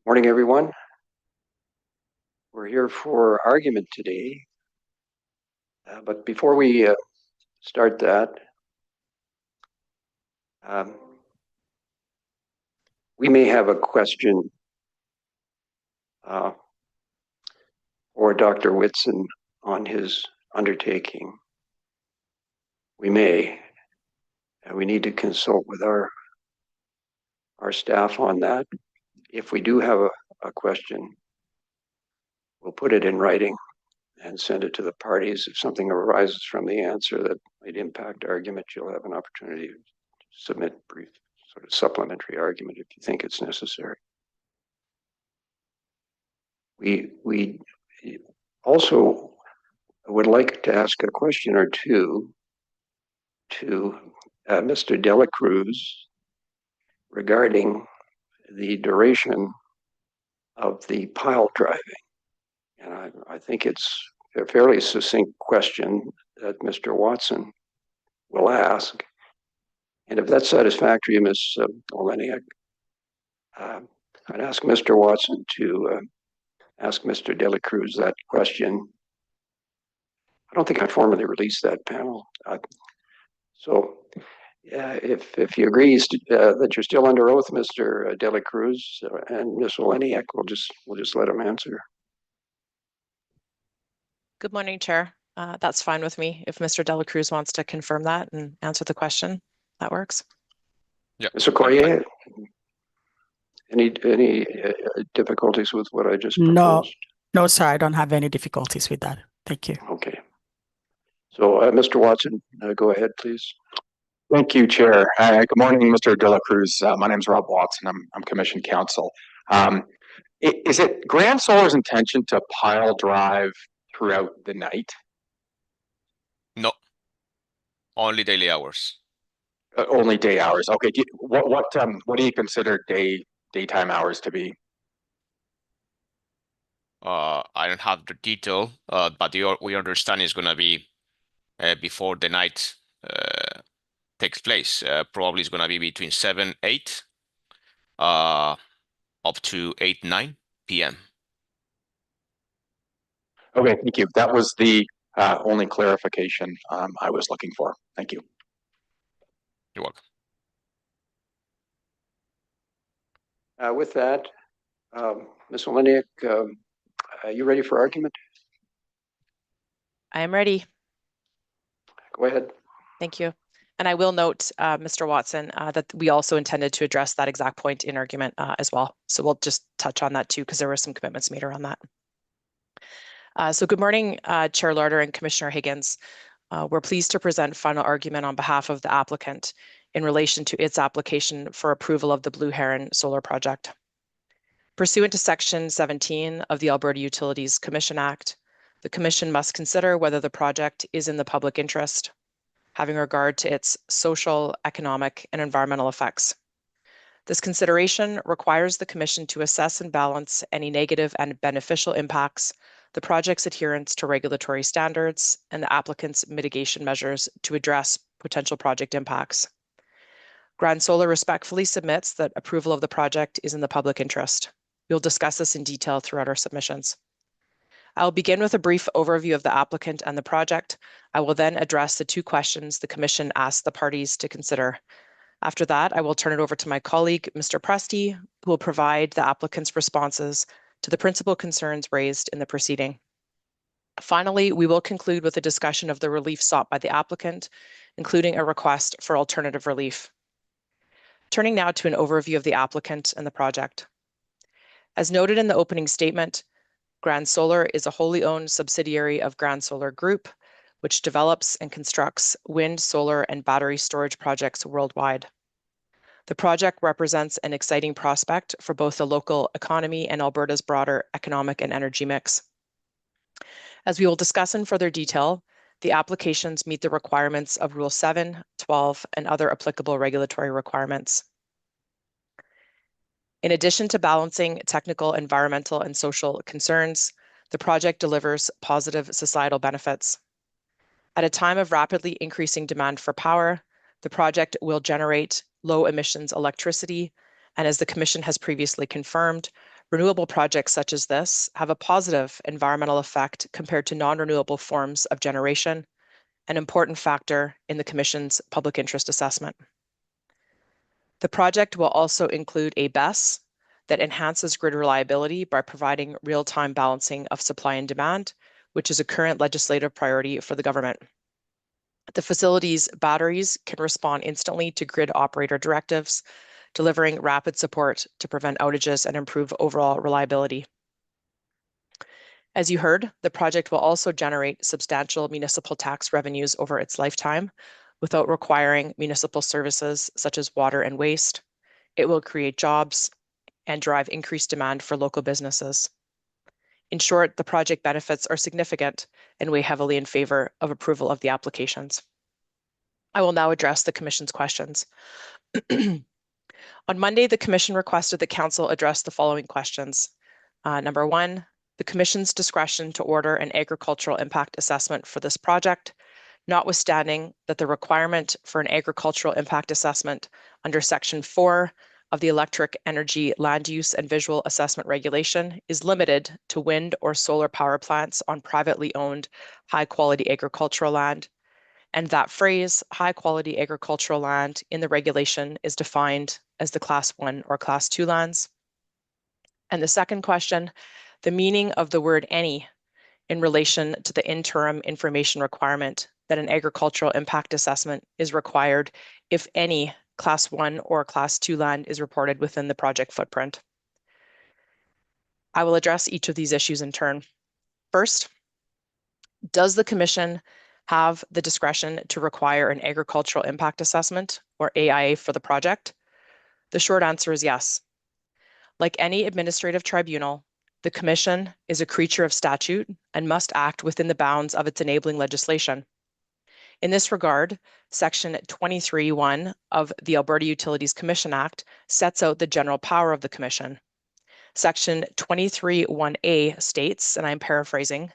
Morning, everyone. We're here for argument today. But before we start that, we may have a question for Dr. Whitson on his undertaking. We may, and we need to consult with our staff on that. If we do have a question, we'll put it in writing and send it to the parties. If something arises from the answer that might impact argument, you'll have an opportunity to submit brief sort of supplementary argument if you think it's necessary. We also would like to ask a question or two to Mr. Dela Cruz regarding the duration of the pile driving. And I think it's a fairly succinct question that Mr. Watson will ask. And if that's satisfactory, Ms. Oleniak, I'd ask Mr. Watson to ask Mr. Dela Cruz that question. I don't think I formally released that panel. So if you agree that you're still under oath, Mr. Dela Cruz and Ms. Oleniak, we'll just let him answer. Good morning, Chair. That's fine with me. If Mr. Dela Cruz wants to confirm that and answer the question, that works. Yeah. Mr. Coyer, any difficulties with what I just proposed? No, sir, I don't have any difficulties with that. Thank you. Okay. So, Mr. Watson, go ahead, please. Thank you, Chair. Good morning, Mr. Dela Cruz. My name is Rob Watson. I'm Commission Counsel. Is it Grand Solar's intention to pile drive throughout the night? No, only daily hours. Only day hours. Okay. What do you consider daytime hours to be? I don't have the detail, but we understand it's going to be before the night takes place. Probably it's going to be between 7, 8, up to 8, 9 p.m. Okay, thank you. That was the only clarification I was looking for. Thank you. You're welcome. With that, Ms. Oleniak, are you ready for argument? I am ready. Go ahead. Thank you. And I will note, Mr. Watson, that we also intended to address that exact point in argument as well. So we'll just touch on that too, because there were some commitments made around that. So good morning, Chair Larder and Commissioner Higgins. We're pleased to present final argument on behalf of the applicant in relation to its application for approval of the Blue Heron Solar Project. Pursuant to Section 17 of the Alberta Utilities Commission Act, the Commission must consider whether the project is in the public interest, having regard to its social, economic, and environmental effects. This consideration requires the Commission to assess and balance any negative and beneficial impacts, the project's adherence to regulatory standards, and the applicant's mitigation measures to address potential project impacts. Grand Solar respectfully submits that approval of the project is in the public interest. We'll discuss this in detail throughout our submissions. I'll begin with a brief overview of the applicant and the project. I will then address the two questions the Commission asked the parties to consider. After that, I will turn it over to my colleague, Mr. Presti, who will provide the applicant's responses to the principal concerns raised in the proceeding. Finally, we will conclude with a discussion of the relief sought by the applicant, including a request for alternative relief. Turning now to an overview of the applicant and the project. As noted in the opening statement, Grand Solar is a wholly owned subsidiary of Grand Solar Group, which develops and constructs wind, solar, and battery storage projects worldwide. The project represents an exciting prospect for both the local economy and Alberta's broader economic and energy mix. As we will discuss in further detail, the applications meet the requirements of Rule 7, 12, and other applicable regulatory requirements. In addition to balancing technical, environmental, and social concerns, the project delivers positive societal benefits. At a time of rapidly increasing demand for power, the project will generate low emissions electricity, and as the Commission has previously confirmed, Renewable projects such as this have a positive environmental effect compared to non-renewable forms of generation, an important factor in the Commission's public interest assessment. The project will also include a BESS that enhances grid reliability by providing real-time balancing of supply and demand, which is a current legislative priority for the government. The facility's batteries can respond instantly to grid operator directives, delivering rapid support to prevent outages and improve overall reliability. As you heard, the project will also generate substantial municipal tax revenues over its lifetime without requiring municipal services such as water and waste. It will create jobs and drive increased demand for local businesses. In short, the project benefits are significant and weigh heavily in favor of approval of the applications. I will now address the Commission's questions. On Monday, the Commission requested that Council address the following questions. Number one, the Commission's discretion to order an agricultural impact assessment for this project, notwithstanding that the requirement for an agricultural impact assessment under Section 4 of the Electric Energy Land Use and Visual Assessment Regulation is limited to wind or solar power plants on privately owned high-quality agricultural land, and that phrase, high-quality agricultural land, in the regulation is defined as the Class 1 or Class 2 lands. And the second question, the meaning of the word any in relation to the interim information requirement that an agricultural impact assessment is required if any Class 1 or Class 2 land is reported within the project footprint. I will address each of these issues in turn. First, does the Commission have the discretion to require an agricultural impact assessment, or AIA, for the project? The short answer is yes. Like any administrative tribunal, the Commission is a creature of statute and must act within the bounds of its enabling legislation. In this regard, Section 23(1) of the Alberta Utilities Commission Act sets out the general power of the Commission. Section 23(1)A states, and I'm paraphrasing,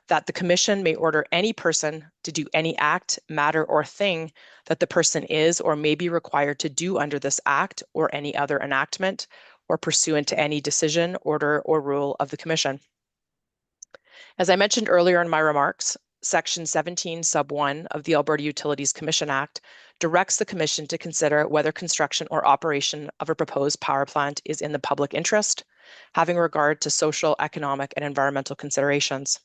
that the Commission may order any person to do any act, matter, or thing that the person is or may be required to do under this act or any other enactment or pursuant to any decision, order, or rule of the Commission. As I mentioned earlier in my remarks, Section 17 sub 1 of the Alberta Utilities Commission Act directs the Commission to consider whether construction or operation of a proposed power plant is in the public interest, having regard to social, economic, and environmental considerations.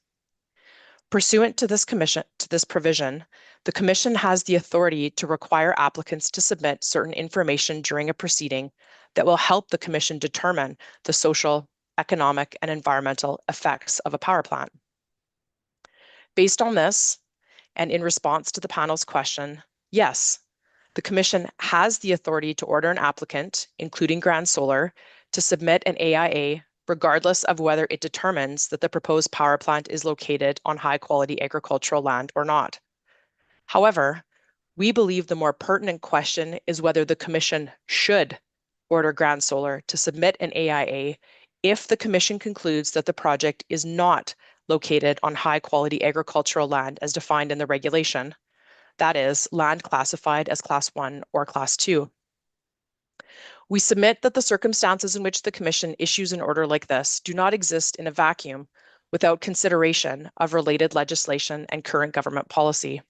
Pursuant to this provision, the Commission has the authority to require applicants to submit certain information during a proceeding that will help the Commission determine the social, economic, and environmental effects of a power plant. Based on this, and in response to the panel's question, yes, the Commission has the authority to order an applicant, including Grand Solar, to submit an AIA regardless of whether it determines that the proposed power plant is located on high-quality agricultural land or not. However, we believe the more pertinent question is whether the Commission should order Grand Solar to submit an AIA if the Commission concludes that the project is not located on high-quality agricultural land as defined in the regulation, that is, land classified as Class 1 or Class 2. We submit that the circumstances in which the Commission issues an order like this do not exist in a vacuum without consideration of related legislation and current government policy.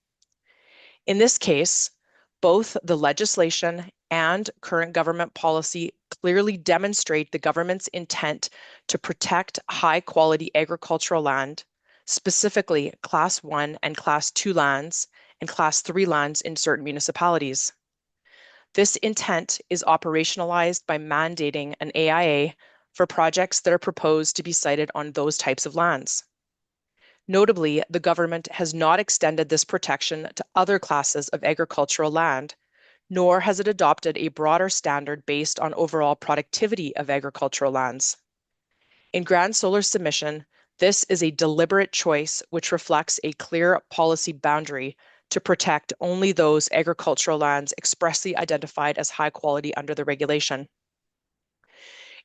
In this case, both the legislation and current government policy clearly demonstrate the government's intent to protect high-quality agricultural land, specifically Class 1 and Class 2 lands and Class 3 lands in certain municipalities. This intent is operationalized by mandating an AIA for projects that are proposed to be sited on those types of lands. Notably, the government has not extended this protection to other classes of agricultural land, nor has it adopted a broader standard based on overall productivity of agricultural lands. In Grand Solar's submission, this is a deliberate choice which reflects a clear policy boundary to protect only those agricultural lands expressly identified as high quality under the regulation.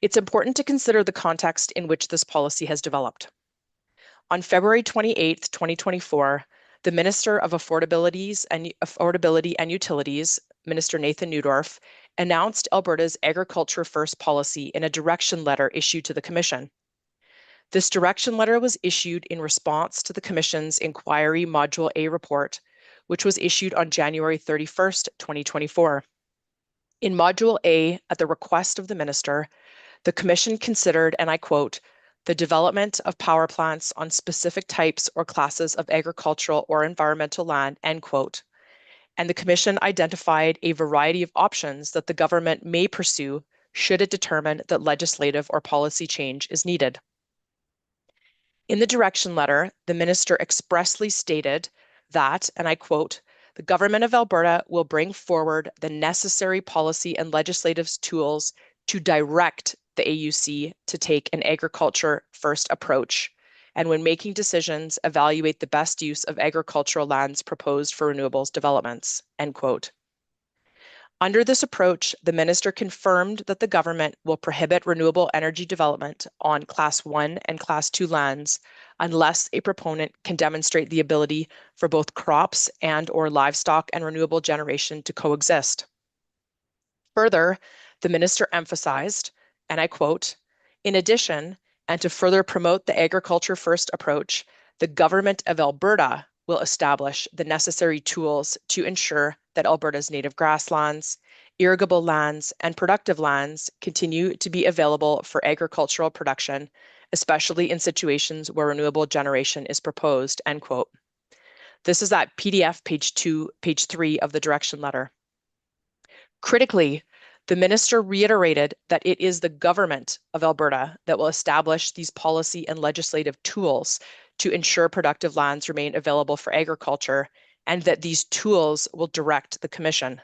It's important to consider the context in which this policy has developed. On February 28, 2024, the Minister of Affordability and Utilities, Minister Nathan Neudorf, announced Alberta's Agriculture First policy in a direction letter issued to the Commission. This direction letter was issued in response to the Commission's Inquiry Module A report, which was issued on January 31st, 2024. In Module A, at the request of the Minister, the Commission considered, and I quote, the development of power plants on specific types or classes of agricultural or environmental land, end quote. And the Commission identified a variety of options that the government may pursue should it determine that legislative or policy change is needed. In the direction letter, the Minister expressly stated that, and I quote, the Government of Alberta will bring forward the necessary policy and legislative tools to direct the AUC to take an agriculture first approach, and when making decisions, evaluate the best use of agricultural lands proposed for renewables developments, end quote. Under this approach, the Minister confirmed that the government will prohibit renewable energy development on Class 1 and Class 2 lands unless a proponent can demonstrate the ability for both crops and or livestock and renewable generation to coexist. Further, the Minister emphasized, and I quote, in addition, and to further promote the agriculture first approach, the Government of Alberta will establish the necessary tools to ensure that Alberta's native grasslands, irrigable lands, and productive lands continue to be available for agricultural production, especially in situations where renewable generation is proposed, end quote. This is at PDF page 3 of the direction letter. Critically, the Minister reiterated that it is the Government of Alberta that will establish these policy and legislative tools to ensure productive lands remain available for agriculture, and that these tools will direct the Commission.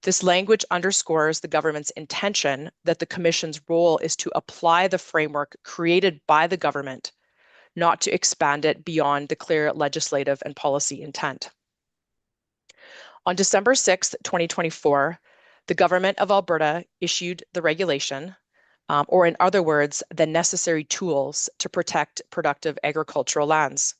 This language underscores the government's intention that the Commission's role is to apply the framework created by the government, not to expand it beyond the clear legislative and policy intent. On December 6, 2024, the Government of Alberta issued the regulation, or in other words, the necessary tools to protect productive agricultural lands.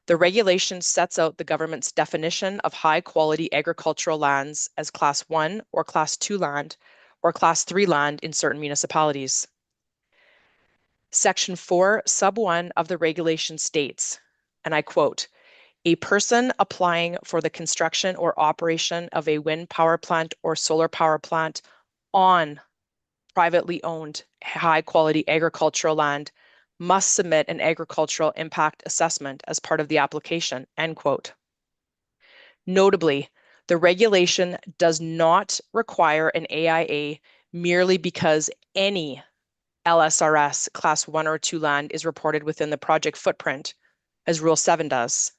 The regulation sets out the government's definition of high-quality agricultural lands as Class 1 or Class 2 land, or Class 3 land in certain municipalities. Section 4, Sub 1 of the regulation states, and I quote, a person applying for the construction or operation of a wind power plant or solar power plant on privately owned high-quality agricultural land must submit an agricultural impact assessment as part of the application, end quote. Notably, the regulation does not require an AIA merely because any LSRS Class 1 or 2 land is reported within the project footprint, as Rule 7 does.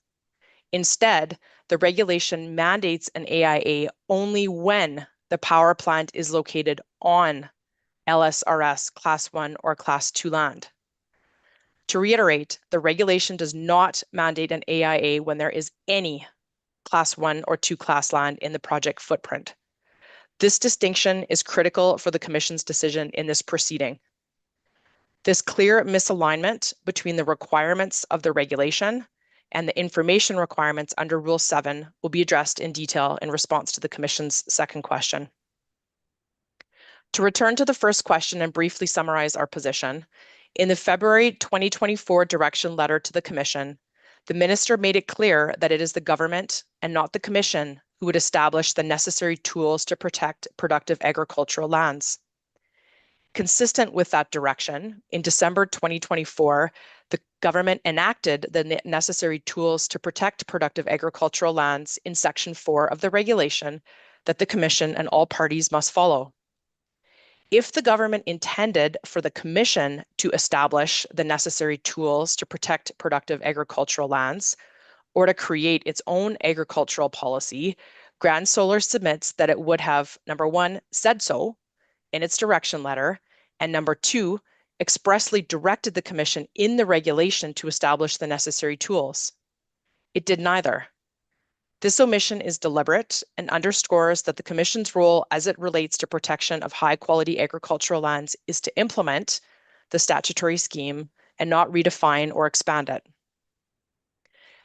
Instead, the regulation mandates an AIA only when the power plant is located on LSRS Class 1 or Class 2 land. To reiterate, the regulation does not mandate an AIA when there is any Class 1 or 2 class land in the project footprint. This distinction is critical for the Commission's decision in this proceeding. This clear misalignment between the requirements of the regulation and the information requirements under Rule 7 will be addressed in detail in response to the Commission's second question. To return to the first question and briefly summarize our position, in the February 2024 direction letter to the Commission, the Minister made it clear that it is the government and not the Commission who would establish the necessary tools to protect productive agricultural lands. Consistent with that direction, in December 2024, the government enacted the necessary tools to protect productive agricultural lands in Section 4 of the regulation that the Commission and all parties must follow. If the government intended for the Commission to establish the necessary tools to protect productive agricultural lands, or to create its own agricultural policy, Grand Solar submits that it would have, number 1, said so in its direction letter, and number 2, expressly directed the Commission in the regulation to establish the necessary tools. It did neither. This omission is deliberate and underscores that the Commission's role as it relates to protection of high-quality agricultural lands is to implement the statutory scheme and not redefine or expand it.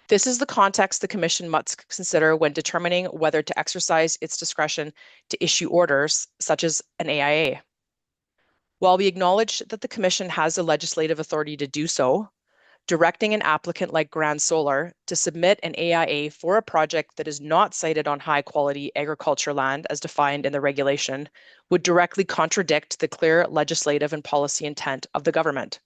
This is the context the Commission must consider when determining whether to exercise its discretion to issue orders, such as an AIA. While we acknowledge that the Commission has the legislative authority to do so, directing an applicant like Grand Solar to submit an AIA for a project that is not sited on high-quality agriculture land as defined in the regulation would directly contradict the clear legislative and policy intent of the government.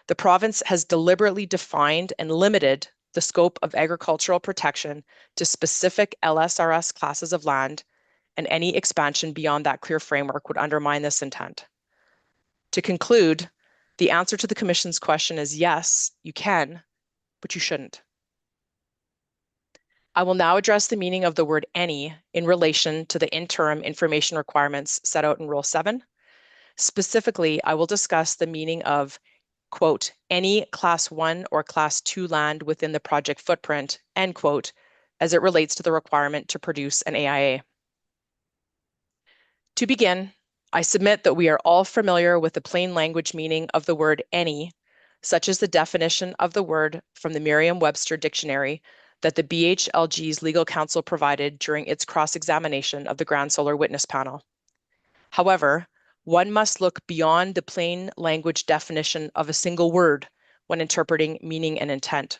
The province has deliberately defined and limited the scope of agricultural protection to specific LSRS classes of land, and any expansion beyond that clear framework would undermine this intent. To conclude, the answer to the Commission's question is yes, you can, but you shouldn't. I will now address the meaning of the word any in relation to the interim information requirements set out in Rule 7. Specifically, I will discuss the meaning of, quote, any Class 1 or Class 2 land within the project footprint, end quote, as it relates to the requirement to produce an AIA. To begin, I submit that we are all familiar with the plain language meaning of the word any, such as the definition of the word from the Merriam-Webster dictionary that the BHLG's legal counsel provided during its cross-examination of the Grand Solar witness panel. However, one must look beyond the plain language definition of a single word when interpreting meaning and intent.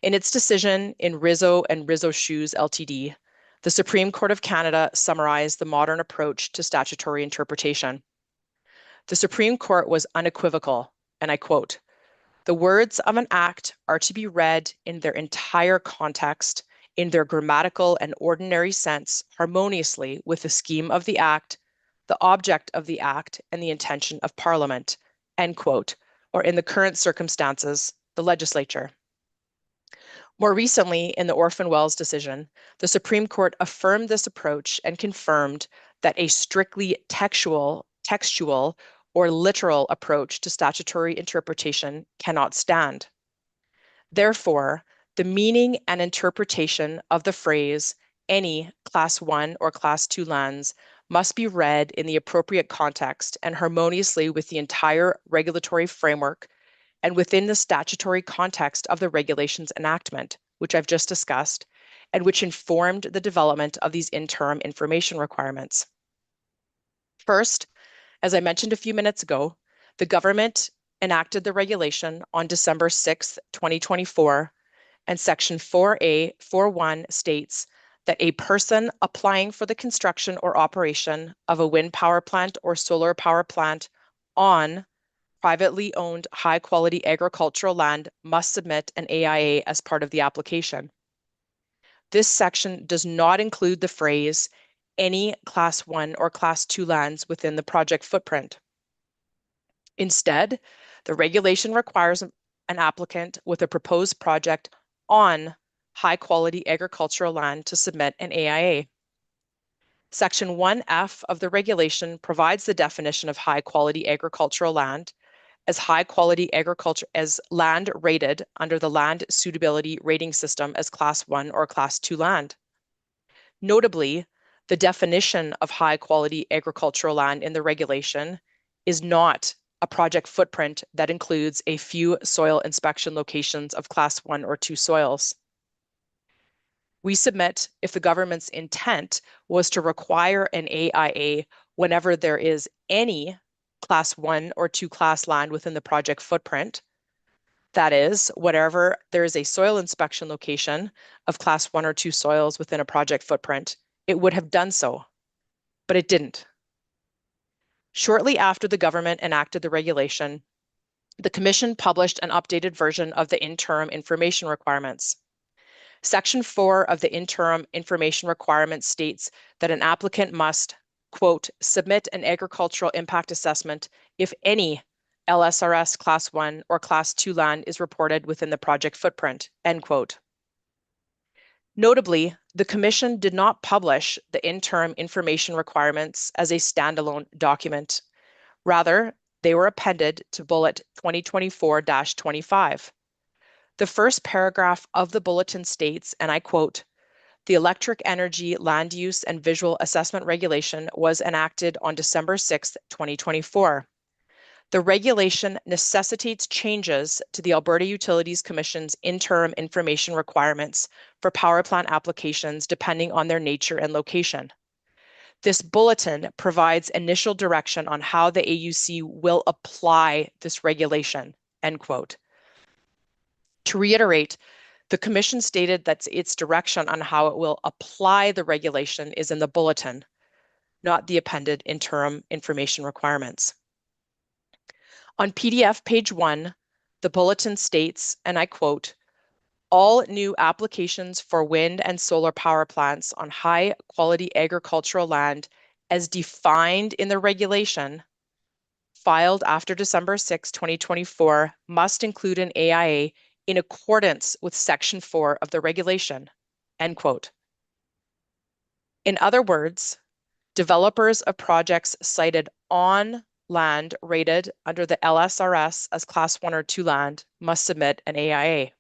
In its decision in Rizzo and Rizzo Shoes Ltd., the Supreme Court of Canada summarized the modern approach to statutory interpretation. The Supreme Court was unequivocal, and I quote, "The words of an act are to be read in their entire context, in their grammatical and ordinary sense, harmoniously with the scheme of the act, the object of the act, and the intention of Parliament," end quote, or in the current circumstances, the legislature. More recently, in the Orphan Wells decision, the Supreme Court affirmed this approach and confirmed that a strictly textual or literal approach to statutory interpretation cannot stand. Therefore, the meaning and interpretation of the phrase any Class 1 or Class 2 lands must be read in the appropriate context and harmoniously with the entire regulatory framework and within the statutory context of the regulations enactment, which I've just discussed, and which informed the development of these interim information requirements. First, as I mentioned a few minutes ago, the government enacted the regulation on December 6, 2024, and Section 4A.4.1 states that a person applying for the construction or operation of a wind power plant or solar power plant on privately owned high-quality agricultural land must submit an AIA as part of the application. This section does not include the phrase any Class 1 or Class 2 lands within the project footprint. Instead, the regulation requires an applicant with a proposed project on high-quality agricultural land to submit an AIA. Section 1F of the regulation provides the definition of high-quality agricultural land as high-quality agriculture as land rated under the Land Suitability Rating System as Class 1 or Class 2 land. Notably, the definition of high-quality agricultural land in the regulation is not a project footprint that includes a few soil inspection locations of Class 1 or 2 soils. We submit if the government's intent was to require an AIA whenever there is any Class 1 or 2 class land within the project footprint, that is, whenever there is a soil inspection location of Class 1 or 2 soils within a project footprint, it would have done so, but it didn't. Shortly after the government enacted the regulation, the Commission published an updated version of the interim information requirements. Section 4 of the interim information requirements states that an applicant must, quote, submit an agricultural impact assessment if any LSRS Class 1 or Class 2 land is reported within the project footprint, end quote. Notably, the Commission did not publish the interim information requirements as a standalone document. Rather, they were appended to Bullet 2024-25. The first paragraph of the bulletin states, and I quote, "The Electric Energy Land Use and Visual Assessment Regulation was enacted on December 6, 2024. The regulation necessitates changes to the Alberta Utilities Commission's interim information requirements for power plant applications depending on their nature and location. This bulletin provides initial direction on how the AUC will apply this regulation, end quote. To reiterate, the Commission stated that its direction on how it will apply the regulation is in the bulletin, not the appended interim information requirements. On PDF page 1, the bulletin states, and I quote, all new applications for wind and solar power plants on high quality agricultural land as defined in the regulation filed after December 6, 2024 must include an AIA in accordance with Section 4 of the regulation, end quote. In other words, developers of projects cited on land rated under the LSRS as Class 1 or 2 land must submit an AIA.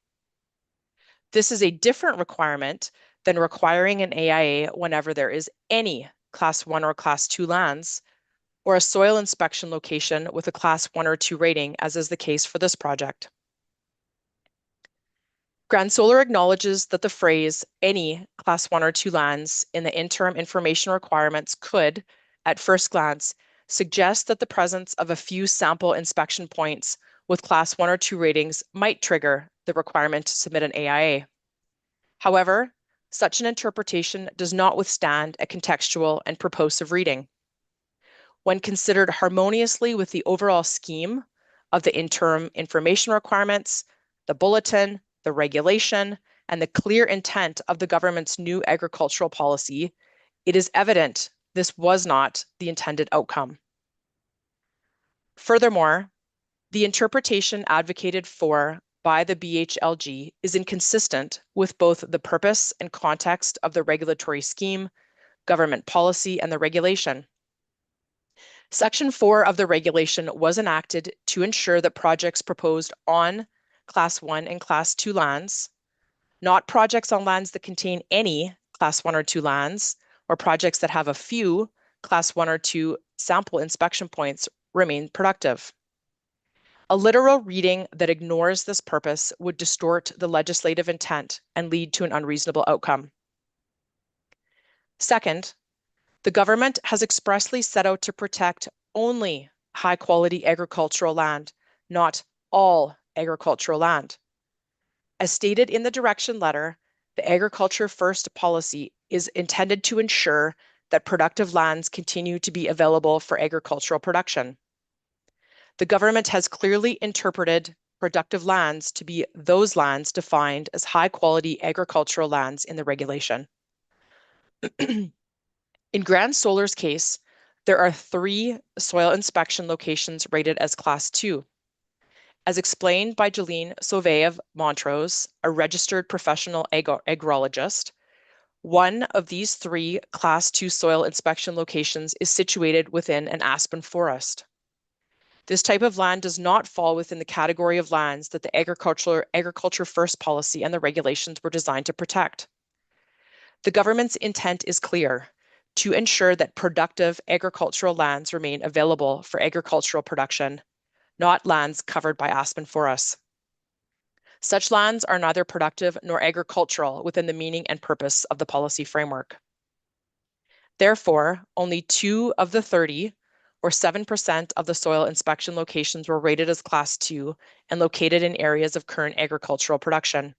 This is a different requirement than requiring an AIA whenever there is any Class 1 or Class 2 lands or a soil inspection location with a Class 1 or 2 rating, as is the case for this project. Grand Solar acknowledges that the phrase any Class 1 or 2 lands in the interim information requirements could, at first glance, suggest that the presence of a few sample inspection points with Class 1 or 2 ratings might trigger the requirement to submit an AIA. However, such an interpretation does not withstand a contextual and purposive reading. When considered harmoniously with the overall scheme of the interim information requirements, the bulletin, the regulation, and the clear intent of the government's new agricultural policy, it is evident this was not the intended outcome. Furthermore, the interpretation advocated for by the BHLG is inconsistent with both the purpose and context of the regulatory scheme, government policy, and the regulation. Section 4 of the regulation was enacted to ensure that projects proposed on Class 1 and Class 2 lands, not projects on lands that contain any Class 1 or 2 lands, or projects that have a few Class 1 or 2 sample inspection points, remain productive. A literal reading that ignores this purpose would distort the legislative intent and lead to an unreasonable outcome. Second, the government has expressly set out to protect only high-quality agricultural land, not all agricultural land. As stated in the direction letter, the Agriculture First policy is intended to ensure that productive lands continue to be available for agricultural production. The government has clearly interpreted productive lands to be those lands defined as high-quality agricultural lands in the regulation. In Grand Solar's case, there are 3 soil inspection locations rated as Class 2. As explained by Jolene Sauvé of Montrose, a registered professional agrologist, one of these 3 Class 2 soil inspection locations is situated within an aspen forest. This type of land does not fall within the category of lands that the Agriculture First policy and the regulations were designed to protect. The government's intent is clear: to ensure that productive agricultural lands remain available for agricultural production, not lands covered by aspen forests. Such lands are neither productive nor agricultural within the meaning and purpose of the policy framework. Therefore, only 2 of the 30, or 7% of the soil inspection locations, were rated as Class 2 and located in areas of current agricultural production.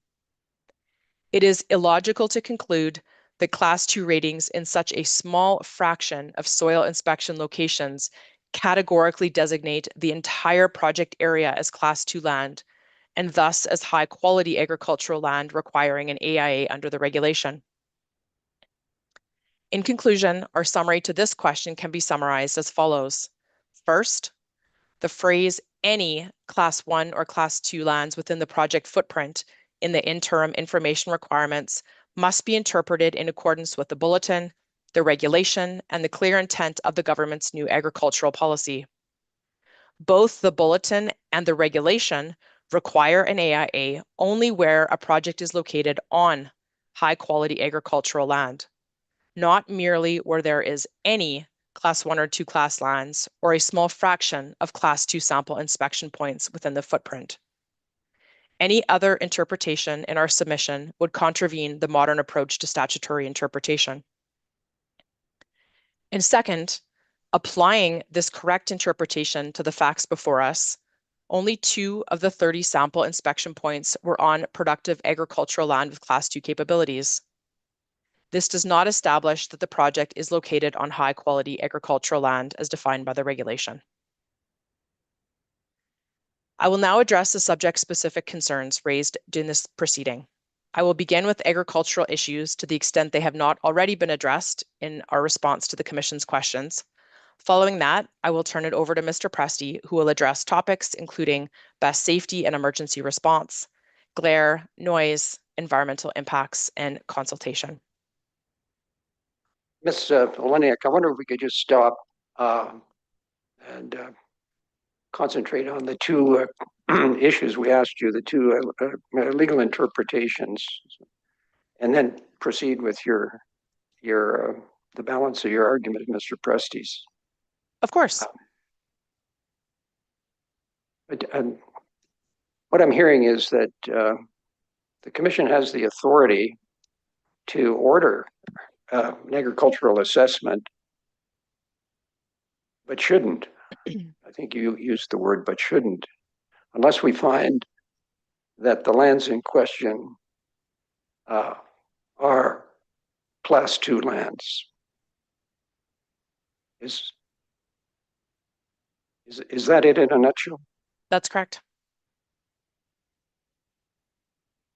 It is illogical to conclude that Class 2 ratings in such a small fraction of soil inspection locations categorically designate the entire project area as Class 2 land, and thus as high-quality agricultural land requiring an AIA under the regulation. In conclusion, our summary to this question can be summarized as follows. First, the phrase any Class 1 or Class 2 lands within the project footprint in the interim information requirements must be interpreted in accordance with the bulletin, the regulation, and the clear intent of the government's new agricultural policy. Both the bulletin and the regulation require an AIA only where a project is located on high-quality agricultural land, not merely where there is any Class 1 or 2 class lands, or a small fraction of Class 2 sample inspection points within the footprint. Any other interpretation in our submission would contravene the modern approach to statutory interpretation. And second, applying this correct interpretation to the facts before us, only 2 of the 30 sample inspection points were on productive agricultural land with Class 2 capabilities. This does not establish that the project is located on high-quality agricultural land as defined by the regulation. I will now address the subject-specific concerns raised during this proceeding. I will begin with agricultural issues to the extent they have not already been addressed in our response to the Commission's questions. Following that, I will turn it over to Mr. Presti, who will address topics including best safety and emergency response, glare, noise, environmental impacts, and consultation. Ms. Oleniak, I wonder if we could just stop and concentrate on the 2 issues we asked you, the 2 legal interpretations, and then proceed with the balance of your argument, Mr. Presti's. Of course. What I'm hearing is that the Commission has the authority to order an agricultural assessment, but shouldn't. I think you used the word "but shouldn't," unless we find that the lands in question are Class 2 lands. Is that it in a nutshell? That's correct.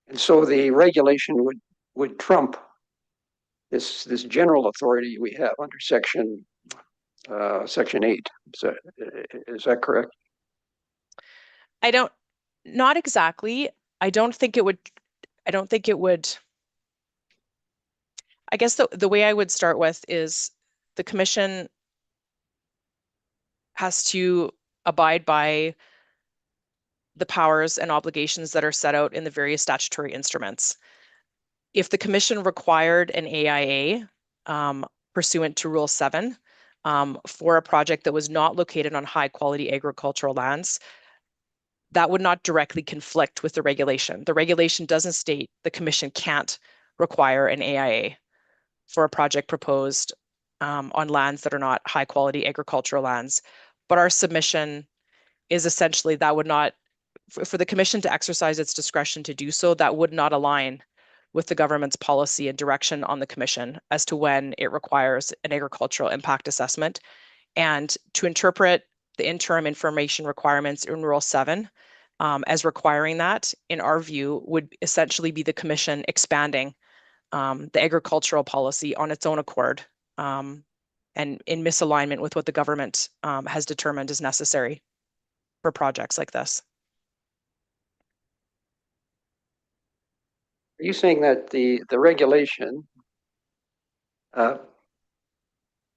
And so the regulation would trump this general authority we have under Section 8. Is that correct? Not exactly. I guess the way I would start with is the Commission has to abide by the powers and obligations that are set out in the various statutory instruments. If the Commission required an AIA pursuant to Rule 7 for a project that was not located on high quality agricultural lands, that would not directly conflict with the regulation. The regulation doesn't state the Commission can't require an AIA for a project proposed on lands that are not high quality agricultural lands. But our submission is essentially that would not, for the Commission to exercise its discretion to do so, that would not align with the government's policy and direction on the Commission as to when it requires an agricultural impact assessment. And to interpret the interim information requirements in Rule 7 as requiring that, in our view, would essentially be the Commission expanding the agricultural policy on its own accord and in misalignment with what the government has determined is necessary for projects like this. Are you saying that the regulation,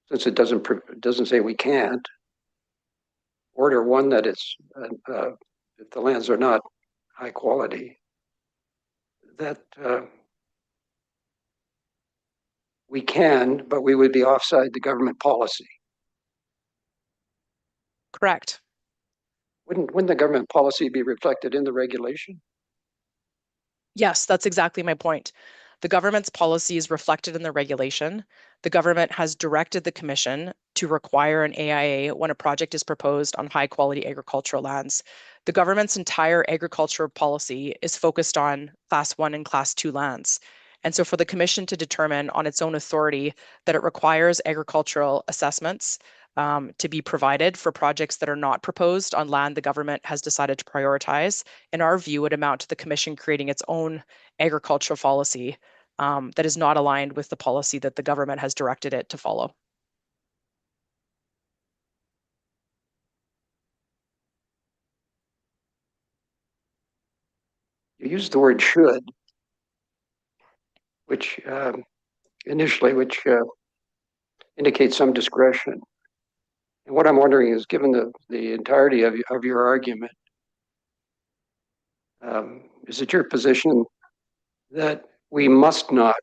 since it doesn't say we can't order one that is if the lands are not high quality, that we can, but we would be offside the government policy? Correct. Wouldn't the government policy be reflected in the regulation? Yes, that's exactly my point. The government's policy is reflected in the regulation. The government has directed the Commission to require an AIA when a project is proposed on high quality agricultural lands. The government's entire agricultural policy is focused on Class 1 and Class 2 lands. And so for the Commission to determine on its own authority that it requires agricultural assessments to be provided for projects that are not proposed on land the government has decided to prioritize, in our view, would amount to the Commission creating its own agricultural policy that is not aligned with the policy that the government has directed it to follow. You used the word should, which initially indicates some discretion. And what I'm wondering is, given the entirety of your argument, is it your position that we must not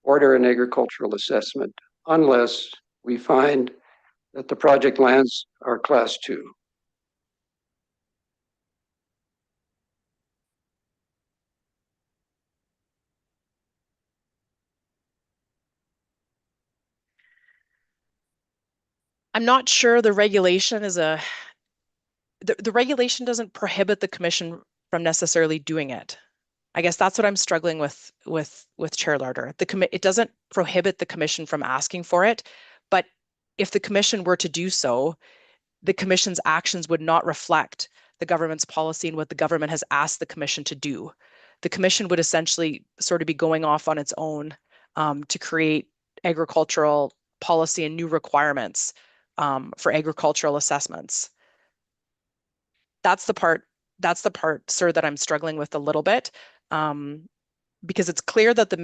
order an agricultural assessment unless we find that the project lands are class 2. I'm not sure the regulation is the regulation doesn't prohibit the commission from necessarily doing it. I guess that's what I'm struggling with Chair Larder. It doesn't prohibit the commission from asking for it, but if the commission were to do so, the commission's actions would not reflect the government's policy and what the government has asked the commission to do. The commission would essentially sort of be going off on its own to create agricultural policy and new requirements for agricultural assessments. That's the part, sir, that I'm struggling with a little bit, because it's clear that the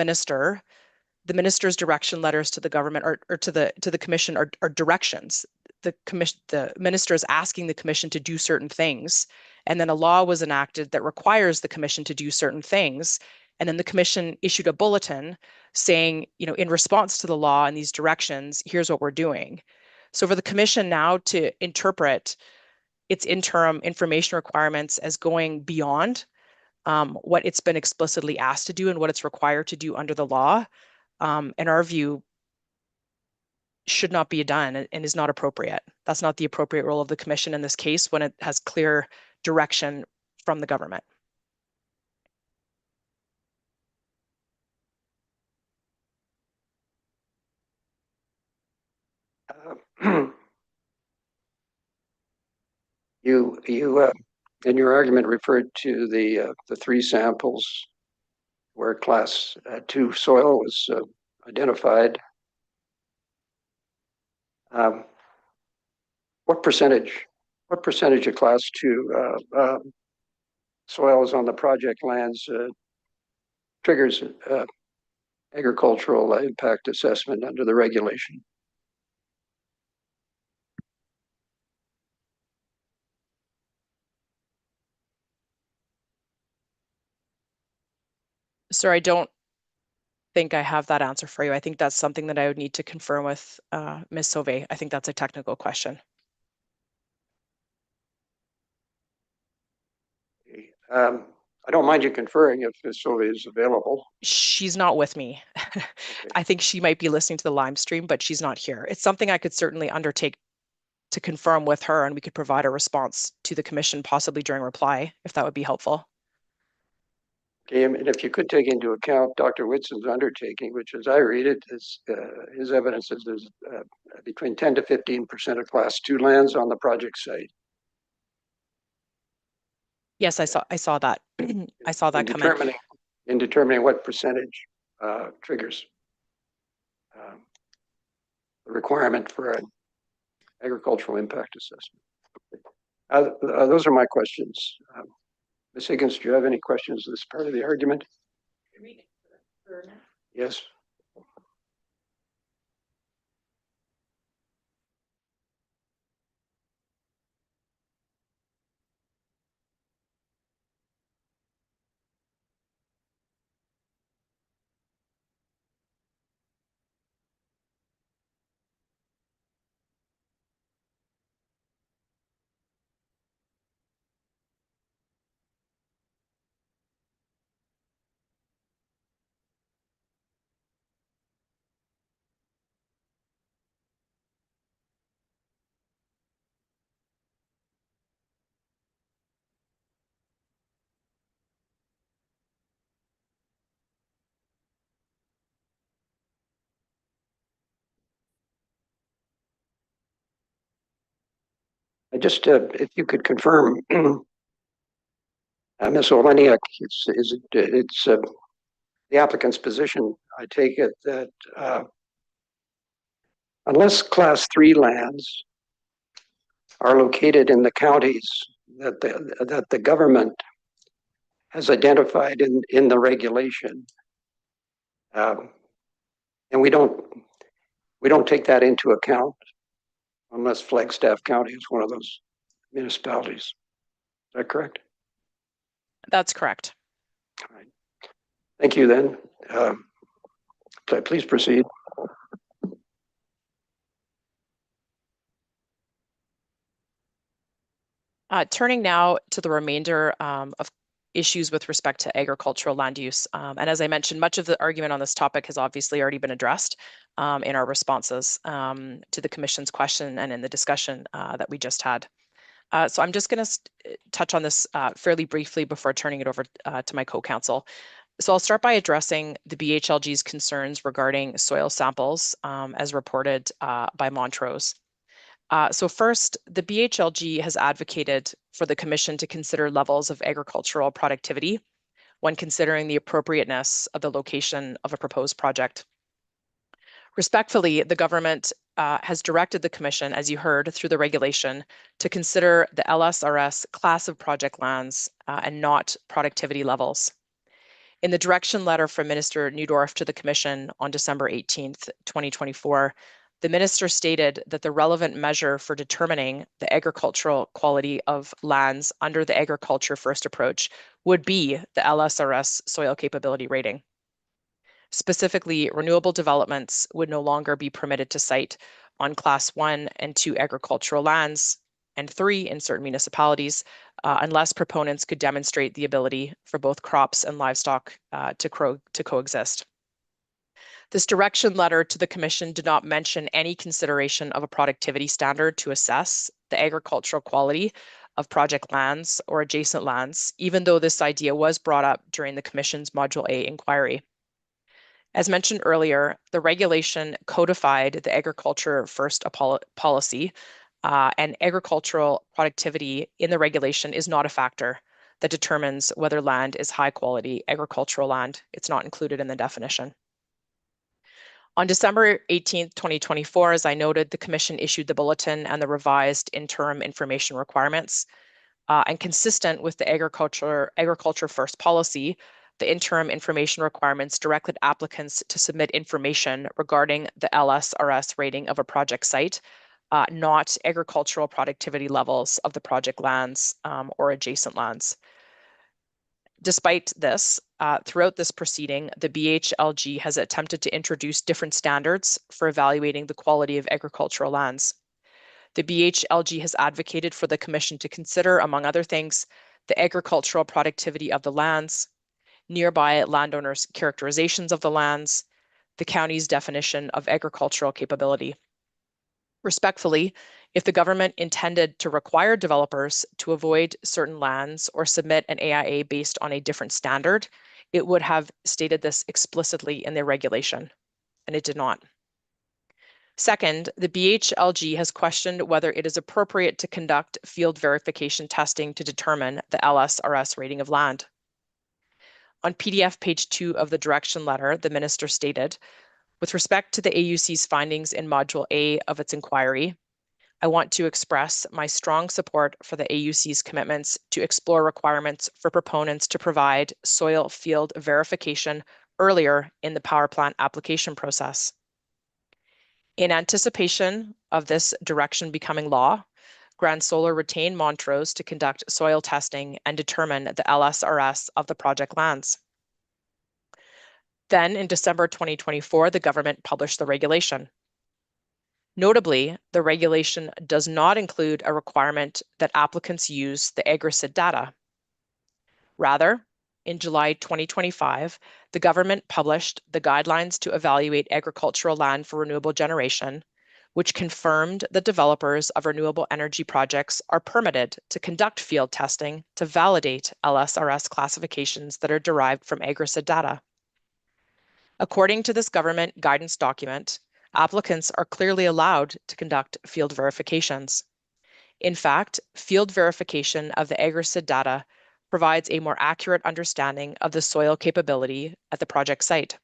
minister's direction letters to the government or to the commission are directions. The minister is asking the commission to do certain things, and then a law was enacted that requires the commission to do certain things, and then the commission issued a bulletin saying, in response to the law and these directions, here's what we're doing. So for the commission now to interpret its interim information requirements as going beyond what it's been explicitly asked to do and what it's required to do under the law, in our view, should not be done and is not appropriate. That's not the appropriate role of the commission in this case when it has clear direction from the government. You in your argument referred to the 3 samples where class 2 soil was identified. What percentage of class 2 soils on the project lands triggers agricultural impact assessment under the regulation? Sir, I don't think I have that answer for you. I think that's something that I would need to confirm with Ms. Sauvé. I think that's a technical question. I don't mind you conferring if Ms. Sauvé is available. She's not with me. Okay. I think she might be listening to the live stream, but she's not here. It's something I could certainly undertake to confirm with her, and we could provide a response to the commission possibly during reply, if that would be helpful. Okay, and if you could take into account Dr. Whitson's undertaking, which as I read it, is his evidence is there's between 10 to 15% of class 2 lands on the project site. Yes, I saw that. I saw that comment. In determining what percentage triggers the requirement for an agricultural impact assessment. Those are my questions. Ms. Higgins, do you have any questions to this part of the argument? Yes. I just, if you could confirm, Ms. Oleniak, it's the applicant's position, I take it that unless class 3 lands are located in the counties that the government has identified in the regulation, and we don't take that into account unless Flagstaff County is one of those municipalities. Is that correct? That's correct. All right. Thank you then. Please proceed. Turning now to the remainder of issues with respect to agricultural land use. And as I mentioned, much of the argument on this topic has obviously already been addressed in our responses to the Commission's question and in the discussion that we just had. So I'm just going to touch on this fairly briefly before turning it over to my co-counsel. So I'll start by addressing the BHLG's concerns regarding soil samples as reported by Montrose. So first, the BHLG has advocated for the Commission to consider levels of agricultural productivity when considering the appropriateness of the location of a proposed project. Respectfully, the government has directed the Commission, as you heard, through the regulation, to consider the LSRS class of project lands and not productivity levels. In the direction letter from Minister Neudorf to the Commission on December 18th, 2024, the Minister stated that the relevant measure for determining the agricultural quality of lands under the Agriculture First approach would be the LSRS soil capability rating. Specifically, renewable developments would no longer be permitted to site on Class 1 and 2 agricultural lands, and 3 in certain municipalities, unless proponents could demonstrate the ability for both crops and livestock to coexist. This direction letter to the Commission did not mention any consideration of a productivity standard to assess the agricultural quality of project lands or adjacent lands, even though this idea was brought up during the Commission's Module A inquiry. As mentioned earlier, the regulation codified the Agriculture First policy, and agricultural productivity in the regulation is not a factor that determines whether land is high quality agricultural land. It's not included in the definition. On December 18th, 2024, as I noted, the Commission issued the bulletin and the revised interim information requirements. And consistent with the Agriculture First policy, the interim information requirements directed applicants to submit information regarding the LSRS rating of a project site, not agricultural productivity levels of the project lands or adjacent lands. Despite this, throughout this proceeding, the BHLG has attempted to introduce different standards for evaluating the quality of agricultural lands. The BHLG has advocated for the Commission to consider, among other things, the agricultural productivity of the lands, nearby landowners' characterizations of the lands, the county's definition of agricultural capability. Respectfully, if the government intended to require developers to avoid certain lands or submit an AIA based on a different standard, it would have stated this explicitly in their regulation, and it did not. Second, the BHLG has questioned whether it is appropriate to conduct field verification testing to determine the LSRS rating of land. On PDF page 2 of the direction letter, the Minister stated, with respect to the AUC's findings in Module A of its inquiry, I want to express my strong support for the AUC's commitments to explore requirements for proponents to provide soil field verification earlier in the power plant application process. In anticipation of this direction becoming law, Grand Solar retained Montrose to conduct soil testing and determine the LSRS of the project lands. Then, in December 2024, the government published the regulation. Notably, the regulation does not include a requirement that applicants use the AgriSid data. Rather, in July 2025, the government published the Guidelines to Evaluate Agricultural Land for Renewable Generation, which confirmed that developers of renewable energy projects are permitted to conduct field testing to validate LSRS classifications that are derived from AgriSid data. According to this government guidance document, applicants are clearly allowed to conduct field verifications. In fact, field verification of the AgriSid data provides a more accurate understanding of the soil capability at the project site.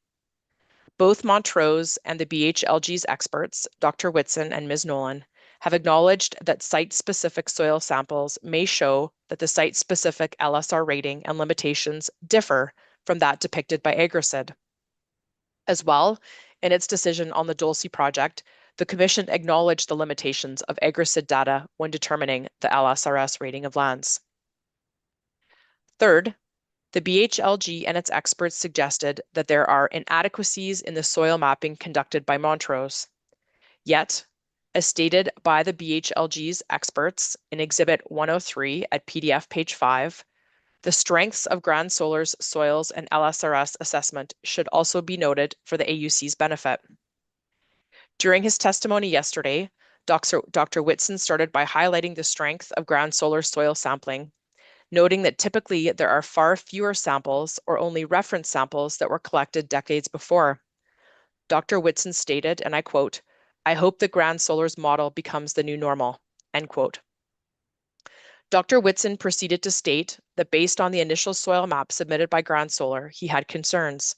Both Montrose and the BHLG's experts, Dr. Whitson and Ms. Nolan, have acknowledged that site-specific soil samples may show that the site-specific LSR rating and limitations differ from that depicted by AgriSid. As well, in its decision on the Dulce project, the Commission acknowledged the limitations of AgriSid data when determining the LSRS rating of lands. Third, the BHLG and its experts suggested that there are inadequacies in the soil mapping conducted by Montrose. Yet, As stated by the BHLG's experts in Exhibit 103 at PDF page 5, the strengths of Grand Solar's soils and LSRS assessment should also be noted for the AUC's benefit. During his testimony yesterday, Dr. Whitson started by highlighting the strength of Grand Solar's soil sampling, noting that typically there are far fewer samples or only reference samples that were collected decades before. Dr. Whitson stated, and I quote, "I hope that Grand Solar's model becomes the new normal," end quote. Dr. Whitson proceeded to state that based on the initial soil map submitted by Grand Solar, he had concerns.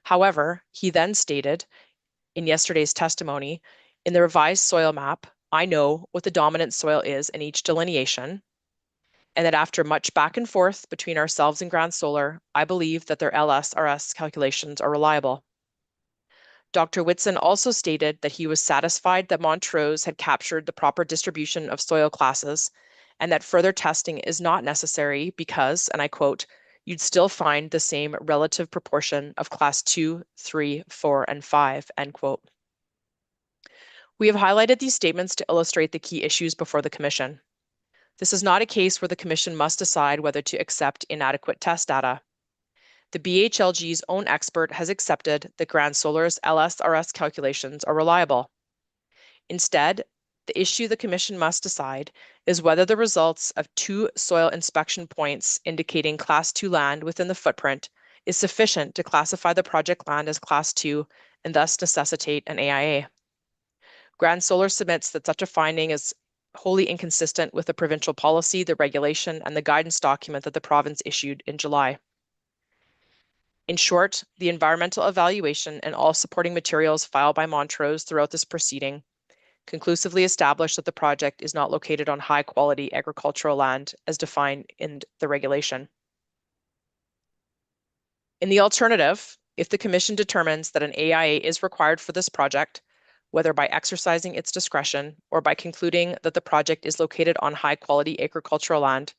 However, he then stated in yesterday's testimony, in the revised soil map, I know what the dominant soil is in each delineation, and that after much back and forth between ourselves and Grand Solar, I believe that their LSRS calculations are reliable. Dr. Whitson also stated that he was satisfied that Montrose had captured the proper distribution of soil classes and that further testing is not necessary because, and I quote, "you'd still find the same relative proportion of class 2, 3, 4, and 5, end quote. We have highlighted these statements to illustrate the key issues before the Commission. This is not a case where the Commission must decide whether to accept inadequate test data. The BHLG's own expert has accepted that Grand Solar's LSRS calculations are reliable. Instead, the issue the Commission must decide is whether the results of 2 soil inspection points indicating Class 2 land within the footprint is sufficient to classify the project land as Class 2 and thus necessitate an AIA. Grand Solar submits that such a finding is wholly inconsistent with the provincial policy, the regulation, and the guidance document that the province issued in July. In short, the environmental evaluation and all supporting materials filed by Montrose throughout this proceeding conclusively established that the project is not located on high-quality agricultural land as defined in the regulation. In the alternative, if the Commission determines that an AIA is required for this project, whether by exercising its discretion or by concluding that the project is located on high-quality agricultural land,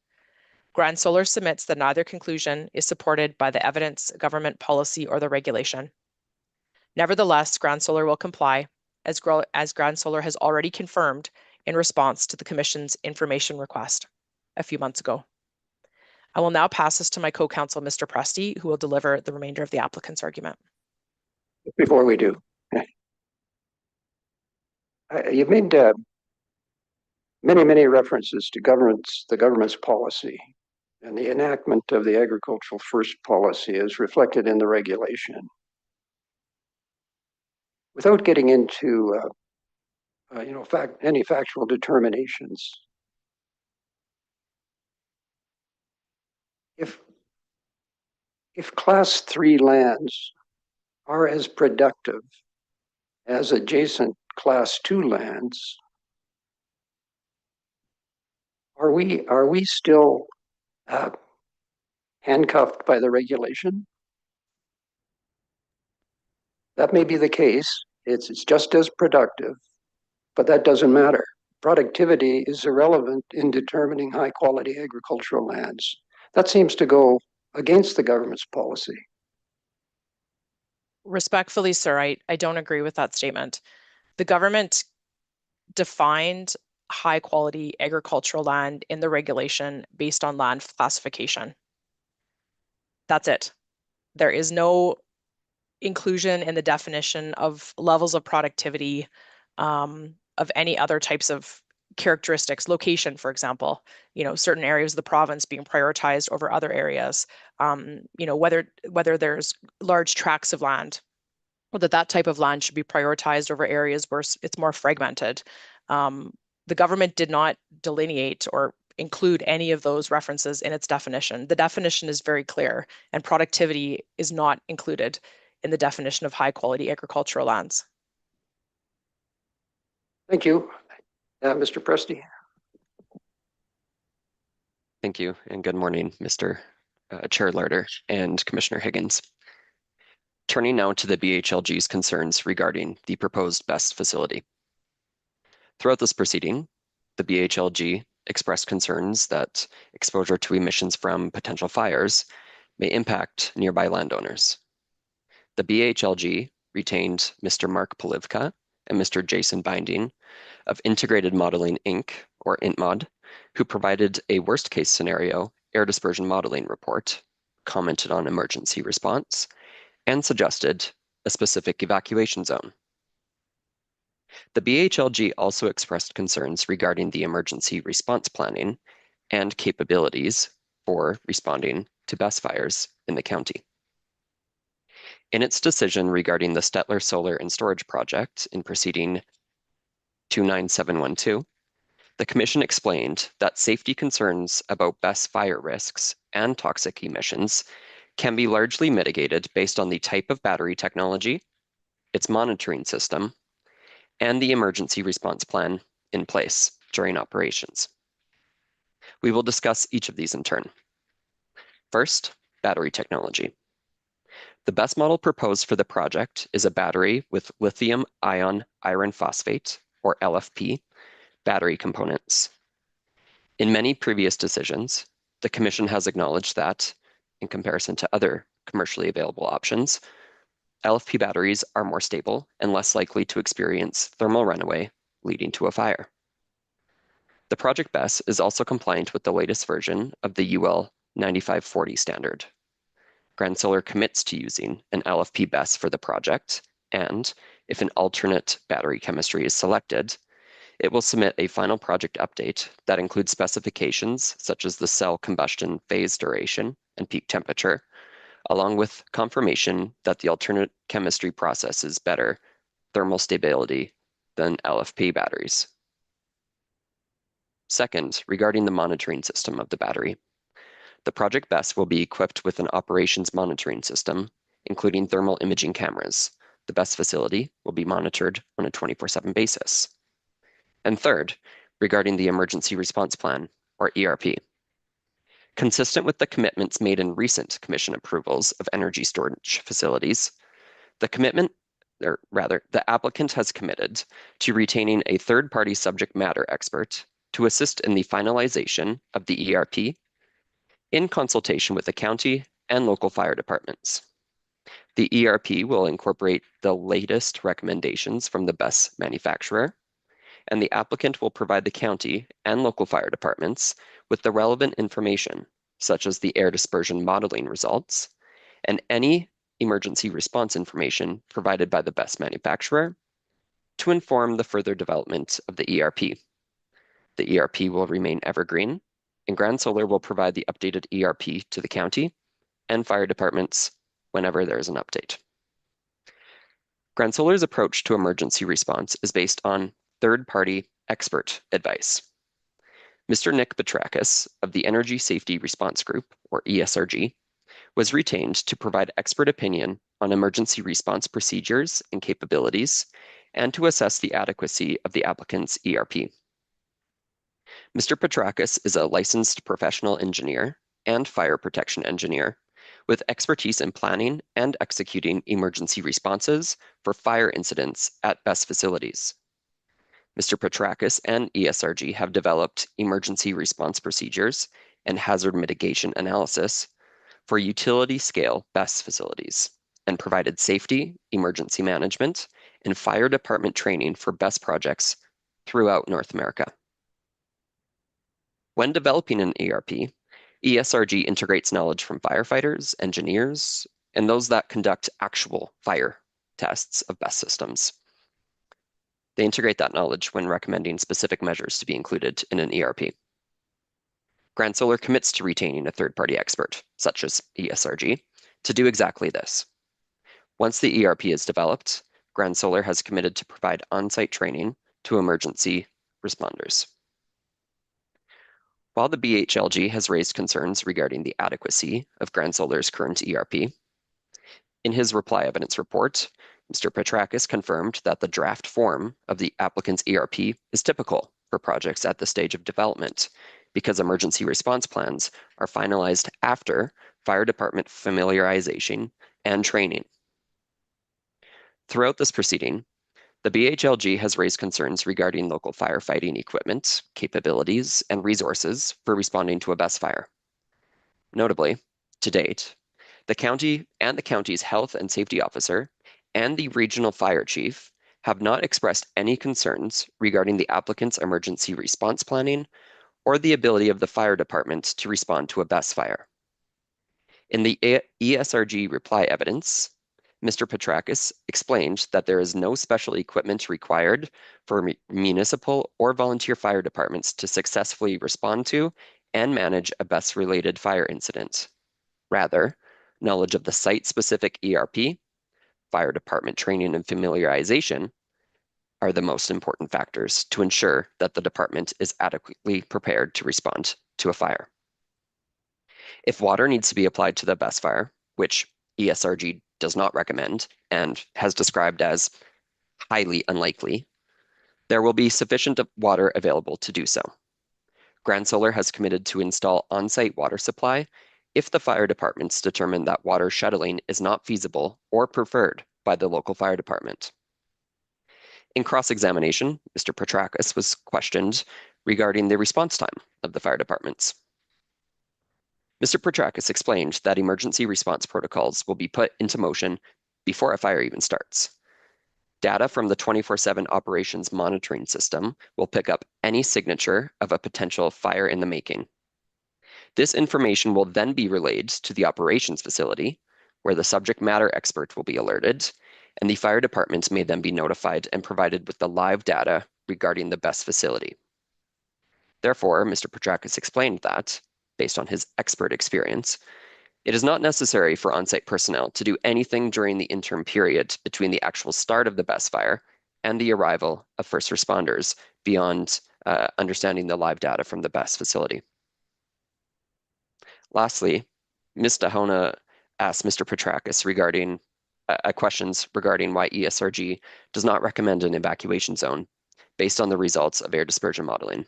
Grand Solar submits that neither conclusion is supported by the evidence, government policy, or the regulation. Nevertheless, Grand Solar will comply, as Grand Solar has already confirmed in response to the Commission's information request a few months ago. I will now pass this to my co-counsel, Mr. Presti, who will deliver the remainder of the applicant's argument. Before we do, you've made many references to the government's policy, and the enactment of the agricultural first policy is reflected in the regulation. Without getting into any factual determinations, if class 3 lands are as productive as adjacent class 2 lands, are we still handcuffed by the regulation? That may be the case. It's just as productive, but that doesn't matter. Productivity is irrelevant in determining high quality agricultural lands. That seems to go against the government's policy. Respectfully, sir, I don't agree with that statement. The government defined high quality agricultural land in the regulation based on land classification. That's it. There is no inclusion in the definition of levels of productivity of any other types of characteristics, location, for example, certain areas of the province being prioritized over other areas, whether there's large tracts of land, or that type of land should be prioritized over areas where it's more fragmented. The government did not delineate or include any of those references in its definition. The definition is very clear, and productivity is not included in the definition of high quality agricultural lands. Thank you. Mr. Presti. Thank you, and good morning, Mr. Chair Larder and Commissioner Higgins. Turning now to the BHLG's concerns regarding the proposed BEST facility. Throughout this proceeding, the BHLG expressed concerns that exposure to emissions from potential fires may impact nearby landowners. The BHLG retained Mr. Mark Polivka and Mr. Jason Binding of Integrated Modeling, Inc., or INTMOD, who provided a worst-case scenario air dispersion modeling report, commented on emergency response, and suggested a specific evacuation zone. The BHLG also expressed concerns regarding the emergency response planning and capabilities for responding to best fires in the county. In its decision regarding the Stettler Solar and Storage Project in proceeding 29712, the Commission explained that safety concerns about best fire risks and toxic emissions can be largely mitigated based on the type of battery technology, its monitoring system, and the emergency response plan in place during operations. We will discuss each of these in turn. First, battery technology. The best model proposed for the project is a battery with lithium-ion iron phosphate, or LFP, battery components. In many previous decisions, the Commission has acknowledged that, in comparison to other commercially available options, LFP batteries are more stable and less likely to experience thermal runaway, leading to a fire. The project BESS is also compliant with the latest version of the UL 9540 standard. Grand Solar commits to using an LFP BESS for the project, and if an alternate battery chemistry is selected, it will submit a final project update that includes specifications such as the cell combustion phase duration and peak temperature, along with confirmation that the alternate chemistry processes better thermal stability than LFP batteries. Second, regarding the monitoring system of the battery, the project BESS will be equipped with an operations monitoring system, including thermal imaging cameras. The BESS facility will be monitored on a 24/7 basis. And third, regarding the emergency response plan, or ERP. Consistent with the commitments made in recent Commission approvals of energy storage facilities, the applicant has committed to retaining a third-party subject matter expert to assist in the finalization of the ERP in consultation with the county and local fire departments. The ERP will incorporate the latest recommendations from the BESS manufacturer, and the applicant will provide the county and local fire departments with the relevant information, such as the air dispersion modeling results, and any emergency response information provided by the BESS manufacturer to inform the further development of the ERP. The ERP will remain evergreen, and Grand Solar will provide the updated ERP to the county and fire departments whenever there is an update. Grand Solar's approach to emergency response is based on third-party expert advice. Mr. Nick Petrakis of the Energy Safety Response Group, or ESRG, was retained to provide expert opinion on emergency response procedures and capabilities, and to assess the adequacy of the applicant's ERP. Mr. Petrakis is a licensed professional engineer and fire protection engineer with expertise in planning and executing emergency responses for fire incidents at BESS facilities. Mr. Petrakis and ESRG have developed emergency response procedures and hazard mitigation analysis for utility-scale BESS facilities and provided safety, emergency management, and fire department training for BESS projects throughout North America. When developing an ERP, ESRG integrates knowledge from firefighters, engineers, and those that conduct actual fire tests of BESS systems. They integrate that knowledge when recommending specific measures to be included in an ERP. Grand Solar commits to retaining a third-party expert, such as ESRG, to do exactly this. Once the ERP is developed, Grand Solar has committed to provide on-site training to emergency responders. While the BHLG has raised concerns regarding the adequacy of Grand Solar's current ERP, in his reply evidence report, Mr. Petrakis confirmed that the draft form of the applicant's ERP is typical for projects at this stage of development because emergency response plans are finalized after fire department familiarization and training. Throughout this proceeding, the BHLG has raised concerns regarding local firefighting equipment, capabilities, and resources for responding to a BESS fire. Notably, to date, the county and the county's health and safety officer and the regional fire chief have not expressed any concerns regarding the applicant's emergency response planning or the ability of the fire department to respond to a BESS fire. In the ESRG reply evidence, Mr. Petrakis explained that there is no special equipment required for municipal or volunteer fire departments to successfully respond to and manage a BESS-related fire incident. Rather, knowledge of the site-specific ERP, fire department training and familiarization are the most important factors to ensure that the department is adequately prepared to respond to a fire. If water needs to be applied to the BESS fire, which ESRG does not recommend and has described as highly unlikely, there will be sufficient water available to do so. Grand Solar has committed to install on-site water supply if the fire departments determine that water shuttling is not feasible or preferred by the local fire department. In cross-examination, Mr. Petrakis was questioned regarding the response time of the fire departments. Mr. Petrakis explained that emergency response protocols will be put into motion before a fire even starts. Data from the 24/7 operations monitoring system will pick up any signature of a potential fire in the making. This information will then be relayed to the operations facility, where the subject matter expert will be alerted, and the fire department may then be notified and provided with the live data regarding the BESS facility. Therefore, Mr. Petrakis explained that, based on his expert experience, it is not necessary for on-site personnel to do anything during the interim period between the actual start of the BESS fire and the arrival of first responders beyond understanding the live data from the BESS facility. Lastly, Ms. Dahona asked Mr. Petrakis regarding questions regarding why ESRG does not recommend an evacuation zone based on the results of air dispersion modeling.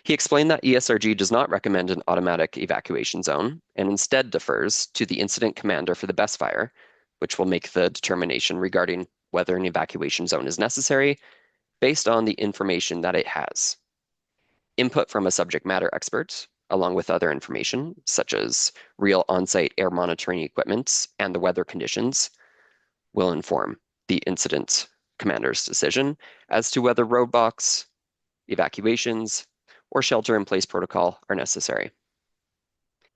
He explained that ESRG does not recommend an automatic evacuation zone and instead defers to the incident commander for the BESS fire, which will make the determination regarding whether an evacuation zone is necessary based on the information that it has. Input from a subject matter expert, along with other information, such as real on-site air monitoring equipment and the weather conditions, will inform the incident commander's decision as to whether roadblocks, evacuations, or shelter-in-place protocol are necessary.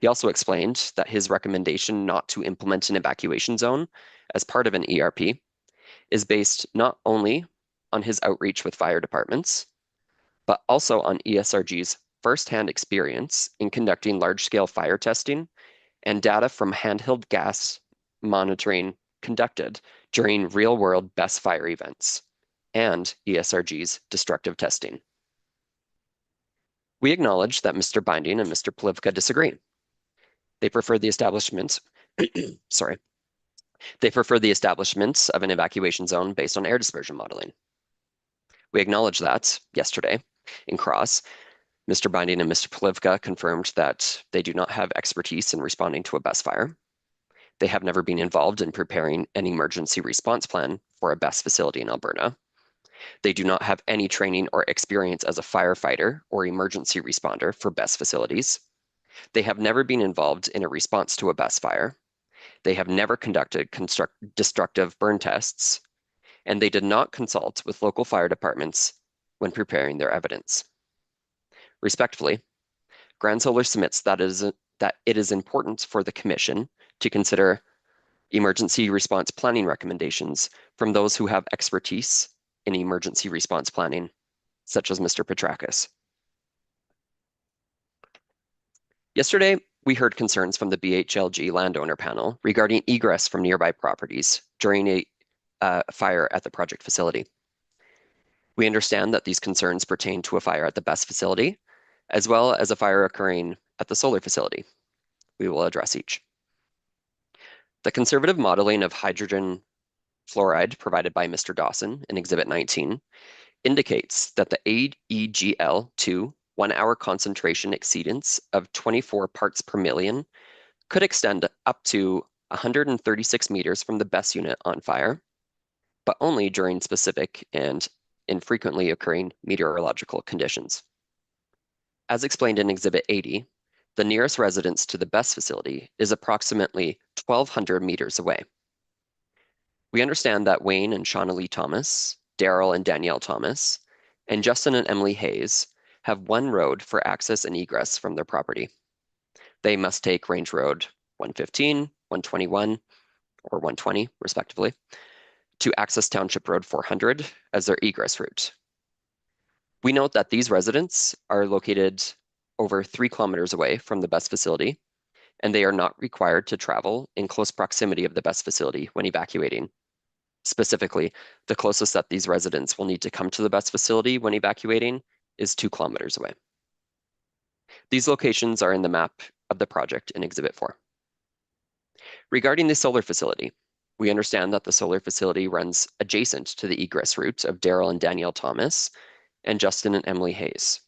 He also explained that his recommendation not to implement an evacuation zone as part of an ERP is based not only on his outreach with fire departments, but also on ESRG's firsthand experience in conducting large-scale fire testing and data from handheld gas monitoring conducted during real-world BESS fire events and ESRG's destructive testing. We acknowledge that Mr. Binding and Mr. Plivka disagree. They prefer the establishment, They prefer the establishment of an evacuation zone based on air dispersion modeling. We acknowledge that yesterday in Cross, Mr. Binding and Mr. Plivka confirmed that they do not have expertise in responding to a BESS fire. They have never been involved in preparing an emergency response plan for a BESS facility in Alberta. They do not have any training or experience as a firefighter or emergency responder for BESS facilities. They have never been involved in a response to a BESS fire. They have never conducted destructive burn tests, and they did not consult with local fire departments when preparing their evidence. Respectfully, Grand Solar submits that it is important for the Commission to consider emergency response planning recommendations from those who have expertise in emergency response planning, such as Mr. Petrakis. Yesterday, we heard concerns from the BHLG landowner panel regarding egress from nearby properties during a fire at the project facility. We understand that these concerns pertain to a fire at the BESS facility, as well as a fire occurring at the solar facility. We will address each. The conservative modeling of hydrogen fluoride provided by Mr. Dawson in Exhibit 19 indicates that the AEGL2 1-hour concentration exceedance of 24 parts per million could extend up to 136 meters from the BESS unit on fire, but only during specific and infrequently occurring meteorological conditions. As explained in Exhibit 80, the nearest residence to the BESS facility is approximately 1,200 meters away. We understand that Wayne and Shauna Lee Thomas, Daryl and Danielle Thomas, and Justin and Emily Hayes have one road for access and egress from their property. They must take Range Road 115, 121, or 120, respectively, to access Township Road 400 as their egress route. We note that these residents are located over 3 kilometers away from the BEST facility, and they are not required to travel in close proximity of the BEST facility when evacuating. Specifically, the closest that these residents will need to come to the BEST facility when evacuating is 2 kilometers away. These locations are in the map of the project in Exhibit 4. Regarding the solar facility, we understand that the solar facility runs adjacent to the egress route of Daryl and Danielle Thomas and Justin and Emily Hayes.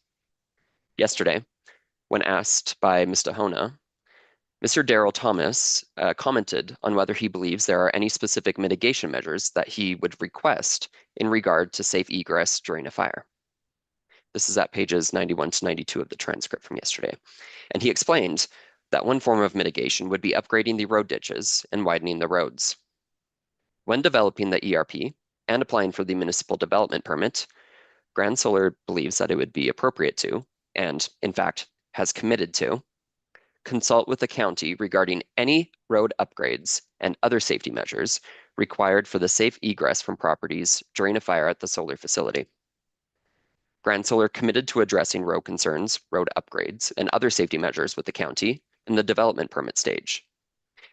Yesterday, when asked by Ms. Dahona, Mr. Daryl Thomas commented on whether he believes there are any specific mitigation measures that he would request in regard to safe egress during a fire. This is at pages 91 to 92 of the transcript from yesterday. And he explained that one form of mitigation would be upgrading the road ditches and widening the roads. When developing the ERP and applying for the municipal development permit, Grand Solar believes that it would be appropriate to, and in fact has committed to, consult with the county regarding any road upgrades and other safety measures required for the safe egress from properties during a fire at the solar facility. Grand Solar committed to addressing road concerns, road upgrades, and other safety measures with the county in the development permit stage.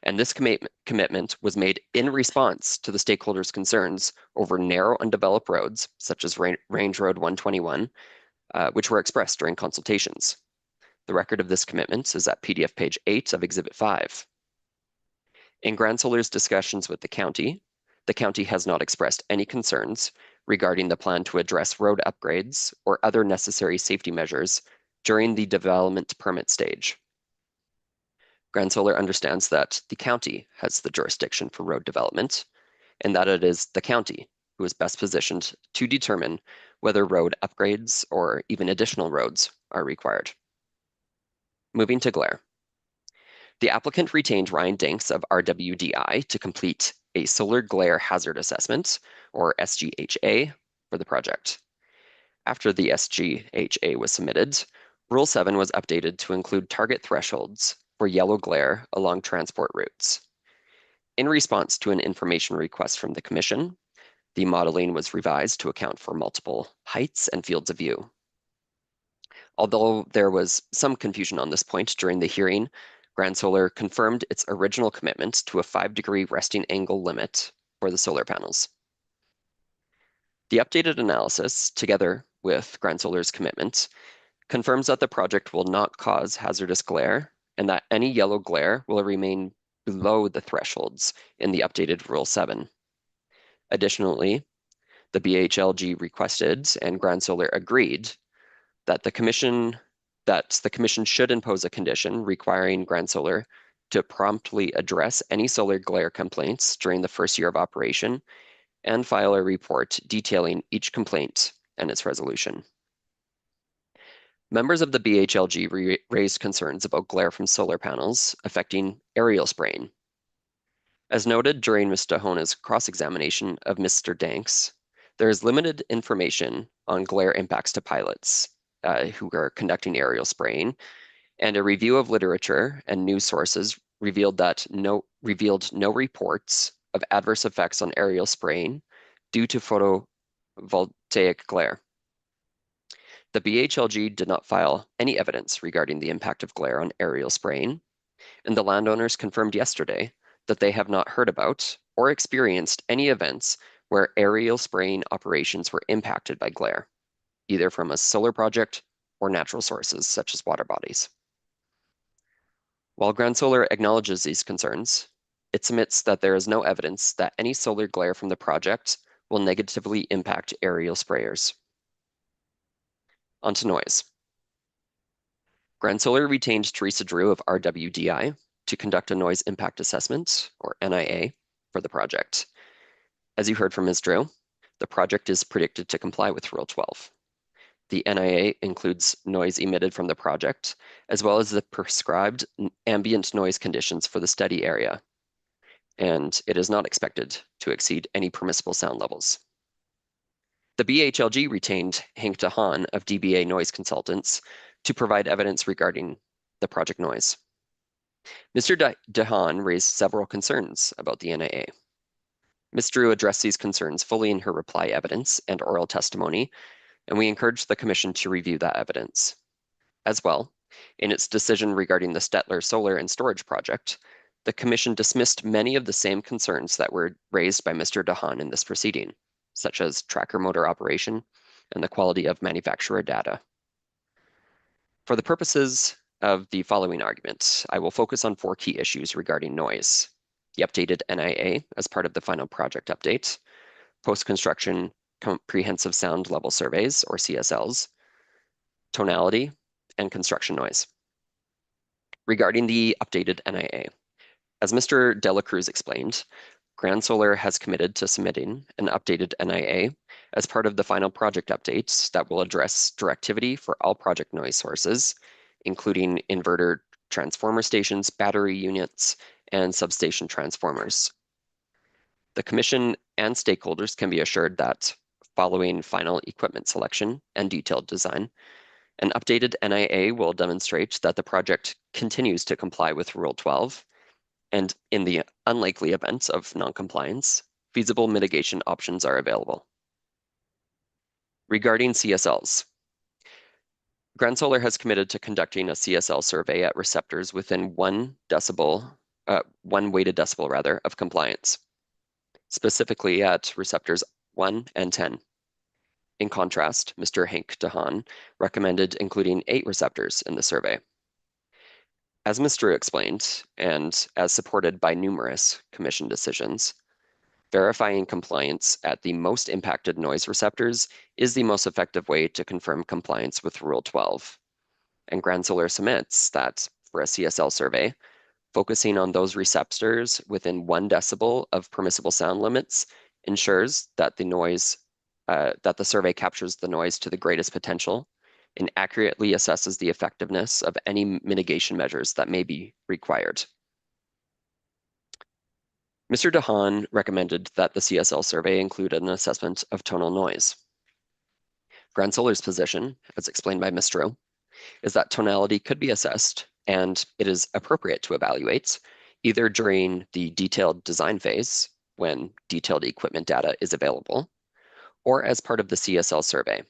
And this commitment was made in response to the stakeholders' concerns over narrow undeveloped roads, such as Range Road 121, which were expressed during consultations. The record of this commitment is at PDF page 8 of Exhibit 5. In Grand Solar's discussions with the county has not expressed any concerns regarding the plan to address road upgrades or other necessary safety measures during the development permit stage. Grand Solar understands that the county has the jurisdiction for road development and that it is the county who is best positioned to determine whether road upgrades or even additional roads are required. Moving to glare. The applicant retained Ryan Dinks of RWDI to complete a solar glare hazard assessment, or SGHA, for the project. After the SGHA was submitted, Rule 7 was updated to include target thresholds for yellow glare along transport routes. In response to an information request from the Commission, the modeling was revised to account for multiple heights and fields of view. Although there was some confusion on this point during the hearing, Grand Solar confirmed its original commitment to a 5-degree resting angle limit for the solar panels. The updated analysis, together with Grand Solar's commitment, confirms that the project will not cause hazardous glare and that any yellow glare will remain below the thresholds in the updated Rule 7. Additionally, the BHLG requested and Grand Solar agreed that the Commission should impose a condition requiring Grand Solar to promptly address any solar glare complaints during the first year of operation and file a report detailing each complaint and its resolution. Members of the BHLG raised concerns about glare from solar panels affecting aerial spraying. As noted during Ms. Dahona's cross-examination of Mr. Danks, there is limited information on glare impacts to pilots who are conducting aerial spraying, and a review of literature and news sources revealed no reports of adverse effects on aerial spraying due to photovoltaic glare. The BHLG did not file any evidence regarding the impact of glare on aerial spraying, and the landowners confirmed yesterday that they have not heard about or experienced any events where aerial spraying operations were impacted by glare, either from a solar project or natural sources such as water bodies. While Grand Solar acknowledges these concerns, it submits that there is no evidence that any solar glare from the project will negatively impact aerial sprayers. On to noise. Grand Solar retained Teresa Drew of RWDI to conduct a noise impact assessment, or NIA, for the project. As you heard from Ms. Drew, the project is predicted to comply with Rule 12. The NIA includes noise emitted from the project, as well as the prescribed ambient noise conditions for the study area. and it is not expected to exceed any permissible sound levels. The BHLG retained Henk de Haan of DBA Noise Consultants to provide evidence regarding the project noise. Mr. de Haan raised several concerns about the NIA. Ms. Drew addressed these concerns fully in her reply evidence and oral testimony, and we encourage the Commission to review that evidence. As well, in its decision regarding the Stettler Solar and Storage Project, the Commission dismissed many of the same concerns that were raised by Mr. de Haan in this proceeding, such as tracker motor operation and the quality of manufacturer data. For the purposes of the following argument, I will focus on 4 key issues regarding noise: the updated NIA as part of the final project update, post-construction comprehensive sound level surveys, or CSLs, tonality, and construction noise. Regarding the updated NIA, as Mr. De La Cruz explained, Grand Solar has committed to submitting an updated NIA as part of the final project updates that will address directivity for all project noise sources, including inverter transformer stations, battery units, and substation transformers. The Commission and stakeholders can be assured that following final equipment selection and detailed design, an updated NIA will demonstrate that the project continues to comply with Rule 12, and in the unlikely event of non-compliance, feasible mitigation options are available. Regarding CSLs, Grand Solar has committed to conducting a CSL survey at receptors within 1 weighted decibel of compliance, specifically at receptors 1 and 10. In contrast, Mr. Henk de Haan recommended including 8 receptors in the survey. As Mr. explained, and as supported by numerous Commission decisions, verifying compliance at the most impacted noise receptors is the most effective way to confirm compliance with Rule 12. And Grand Solar submits that for a CSL survey, focusing on those receptors within 1 decibel of permissible sound limits ensures that the survey captures the noise to the greatest potential and accurately assesses the effectiveness of any mitigation measures that may be required. Mr. de Haan recommended that the CSL survey include an assessment of tonal noise. Grand Solar's position, as explained by Ms. Drew, is that tonality could be assessed, and it is appropriate to evaluate either during the detailed design phase, when detailed equipment data is available, or as part of the CSL survey.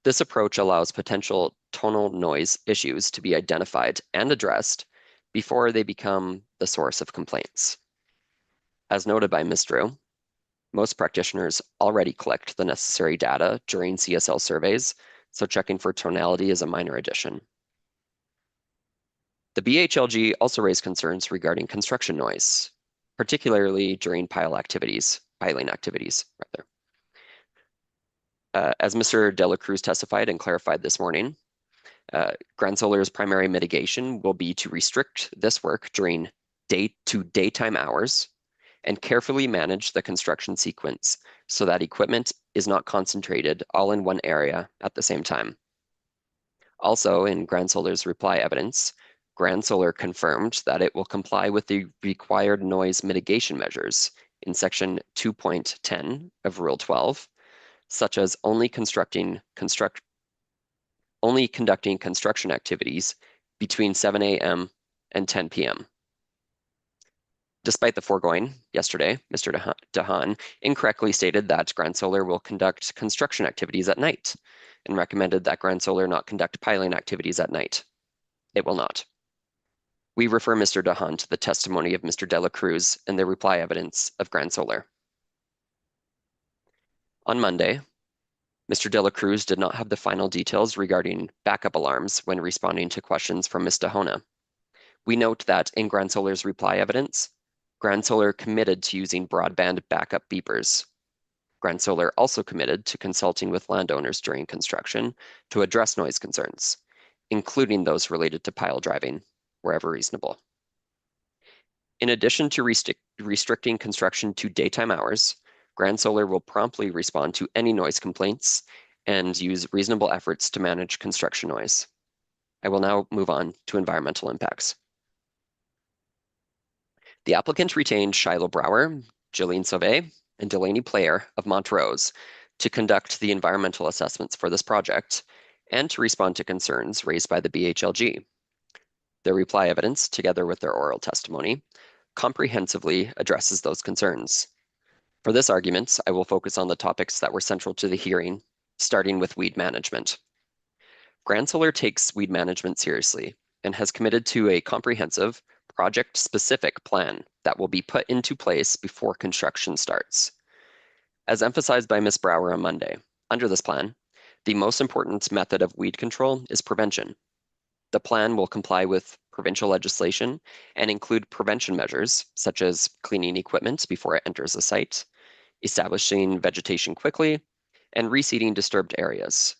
This approach allows potential tonal noise issues to be identified and addressed before they become the source of complaints. As noted by Ms. Drew, most practitioners already collect the necessary data during CSL surveys, so checking for tonality is a minor addition. The BHLG also raised concerns regarding construction noise, particularly during piling activities. As Mr. De La Cruz testified and clarified this morning, Grand Solar's primary mitigation will be to restrict this work during daytime hours and carefully manage the construction sequence so that equipment is not concentrated all in one area at the same time. Also, in Grand Solar's reply evidence, Grand Solar confirmed that it will comply with the required noise mitigation measures in Section 2.10 of Rule 12, such as only conducting construction activities between 7 a.m. and 10 p.m. Despite the foregoing, yesterday, Mr. de Haan incorrectly stated that Grand Solar will conduct construction activities at night and recommended that Grand Solar not conduct piling activities at night. It will not. We refer Mr. de Haan to the testimony of Mr. De La Cruz and the reply evidence of Grand Solar. On Monday, Mr. De La Cruz did not have the final details regarding backup alarms when responding to questions from Ms. de Haan. We note that in Grand Solar's reply evidence, Grand Solar committed to using broadband backup beepers. Grand Solar also committed to consulting with landowners during construction to address noise concerns, including those related to pile driving, wherever reasonable. In addition to restricting construction to daytime hours, Grand Solar will promptly respond to any noise complaints and use reasonable efforts to manage construction noise. I will now move on to environmental impacts. The applicant retained Shiloh Brower, Jillian Sauvé, and Delaney Player of Montrose to conduct the environmental assessments for this project and to respond to concerns raised by the BHLG. Their reply evidence, together with their oral testimony, comprehensively addresses those concerns. For this argument, I will focus on the topics that were central to the hearing, starting with weed management. Grand Solar takes weed management seriously and has committed to a comprehensive, project-specific plan that will be put into place before construction starts. As emphasized by Ms. Brower on Monday, under this plan, the most important method of weed control is prevention. The plan will comply with provincial legislation and include prevention measures such as cleaning equipment before it enters a site, establishing vegetation quickly, and reseeding disturbed areas.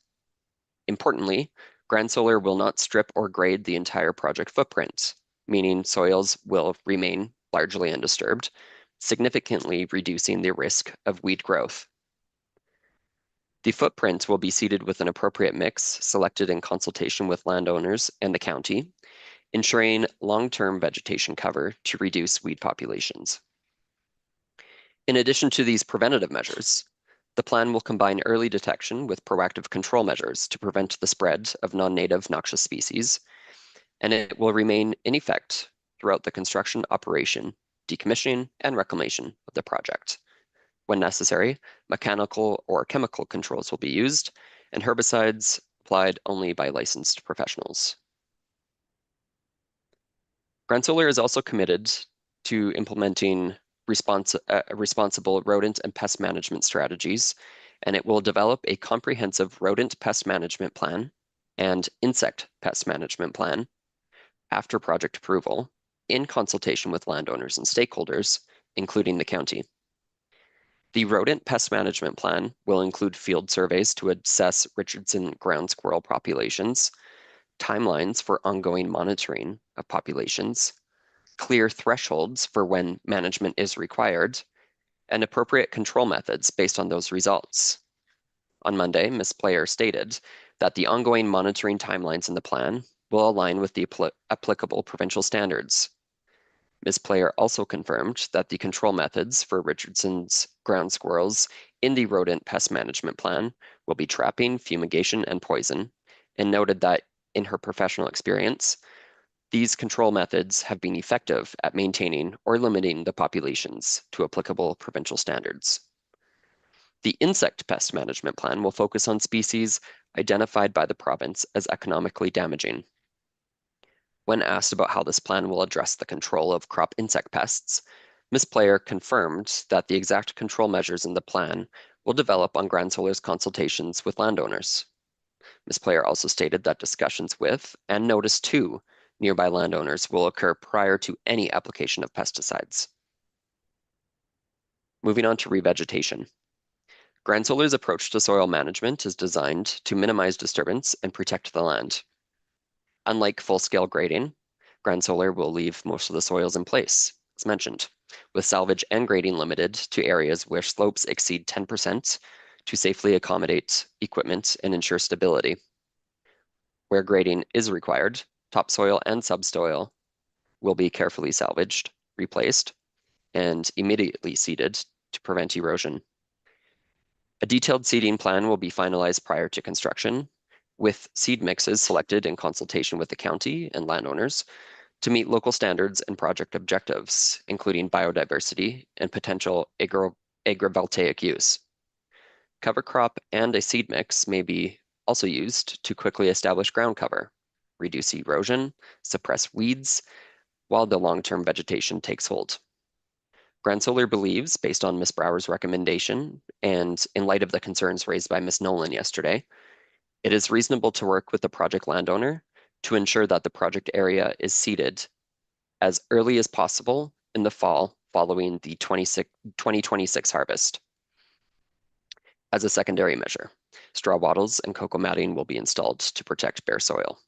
Importantly, Grand Solar will not strip or grade the entire project footprint, meaning soils will remain largely undisturbed, significantly reducing the risk of weed growth. The footprint will be seeded with an appropriate mix selected in consultation with landowners and the county, ensuring long-term vegetation cover to reduce weed populations. In addition to these preventative measures, the plan will combine early detection with proactive control measures to prevent the spread of non-native noxious species, and it will remain in effect throughout the construction, operation, decommissioning, and reclamation of the project. When necessary, mechanical or chemical controls will be used, and herbicides applied only by licensed professionals. Grand Solar is also committed to implementing responsible rodent and pest management strategies, and it will develop a comprehensive rodent pest management plan and insect pest management plan after project approval in consultation with landowners and stakeholders, including the county. The rodent pest management plan will include field surveys to assess Richardson ground squirrel populations, timelines for ongoing monitoring of populations, clear thresholds for when management is required, and appropriate control methods based on those results. On Monday, Ms. Player stated that the ongoing monitoring timelines in the plan will align with the applicable provincial standards. Ms. Player also confirmed that the control methods for Richardson's ground squirrels in the rodent pest management plan will be trapping, fumigation, and poison, and noted that in her professional experience, these control methods have been effective at maintaining or limiting the populations to applicable provincial standards. The insect pest management plan will focus on species identified by the province as economically damaging. When asked about how this plan will address the control of crop insect pests, Ms. Player confirmed that the exact control measures in the plan will develop on Grand Solar's consultations with landowners. Ms. Player also stated that discussions with and notice to nearby landowners will occur prior to any application of pesticides. Moving on to revegetation. Grand Solar's approach to soil management is designed to minimize disturbance and protect the land. Unlike full-scale grading, Grand Solar will leave most of the soils in place, as mentioned, with salvage and grading limited to areas where slopes exceed 10% to safely accommodate equipment and ensure stability. Where grading is required, topsoil and subsoil will be carefully salvaged, replaced, and immediately seeded to prevent erosion. A detailed seeding plan will be finalized prior to construction, with seed mixes selected in consultation with the county and landowners to meet local standards and project objectives, including biodiversity and potential agrivoltaic use. Cover crop and a seed mix may be also used to quickly establish ground cover, reduce erosion, suppress weeds, while the long-term vegetation takes hold. Grand Solar believes, based on Ms. Brower's recommendation and in light of the concerns raised by Ms. Nolan yesterday, it is reasonable to work with the project landowner to ensure that the project area is seeded as early as possible in the fall following the 2026 harvest. As a secondary measure, straw wattles and cocoa matting will be installed to protect bare soil.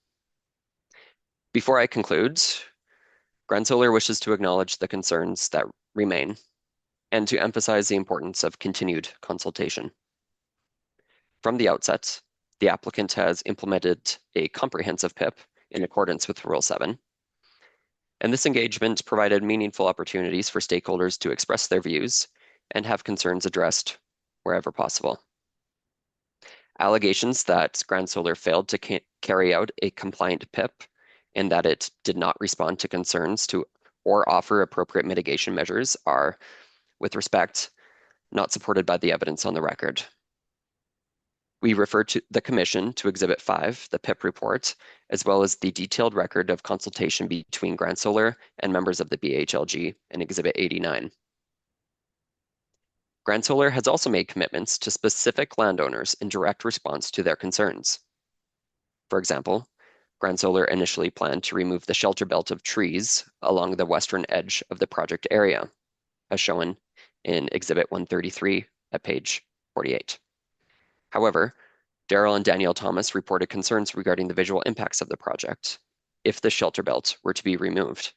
Before I conclude, Grand Solar wishes to acknowledge the concerns that remain and to emphasize the importance of continued consultation. From the outset, the applicant has implemented a comprehensive PIP in accordance with Rule 7. And this engagement provided meaningful opportunities for stakeholders to express their views and have concerns addressed wherever possible. Allegations that Grand Solar failed to carry out a compliant PIP and that it did not respond to concerns or offer appropriate mitigation measures are, with respect, not supported by the evidence on the record. We refer to the Commission to Exhibit 5, the PIP report, as well as the detailed record of consultation between Grand Solar and members of the BHLG in Exhibit 89. Grand Solar has also made commitments to specific landowners in direct response to their concerns. For example, Grand Solar initially planned to remove the shelter belt of trees along the western edge of the project area, as shown in Exhibit 133 at page 48. However, Daryl and Danielle Thomas reported concerns regarding the visual impacts of the project if the shelter belt were to be removed.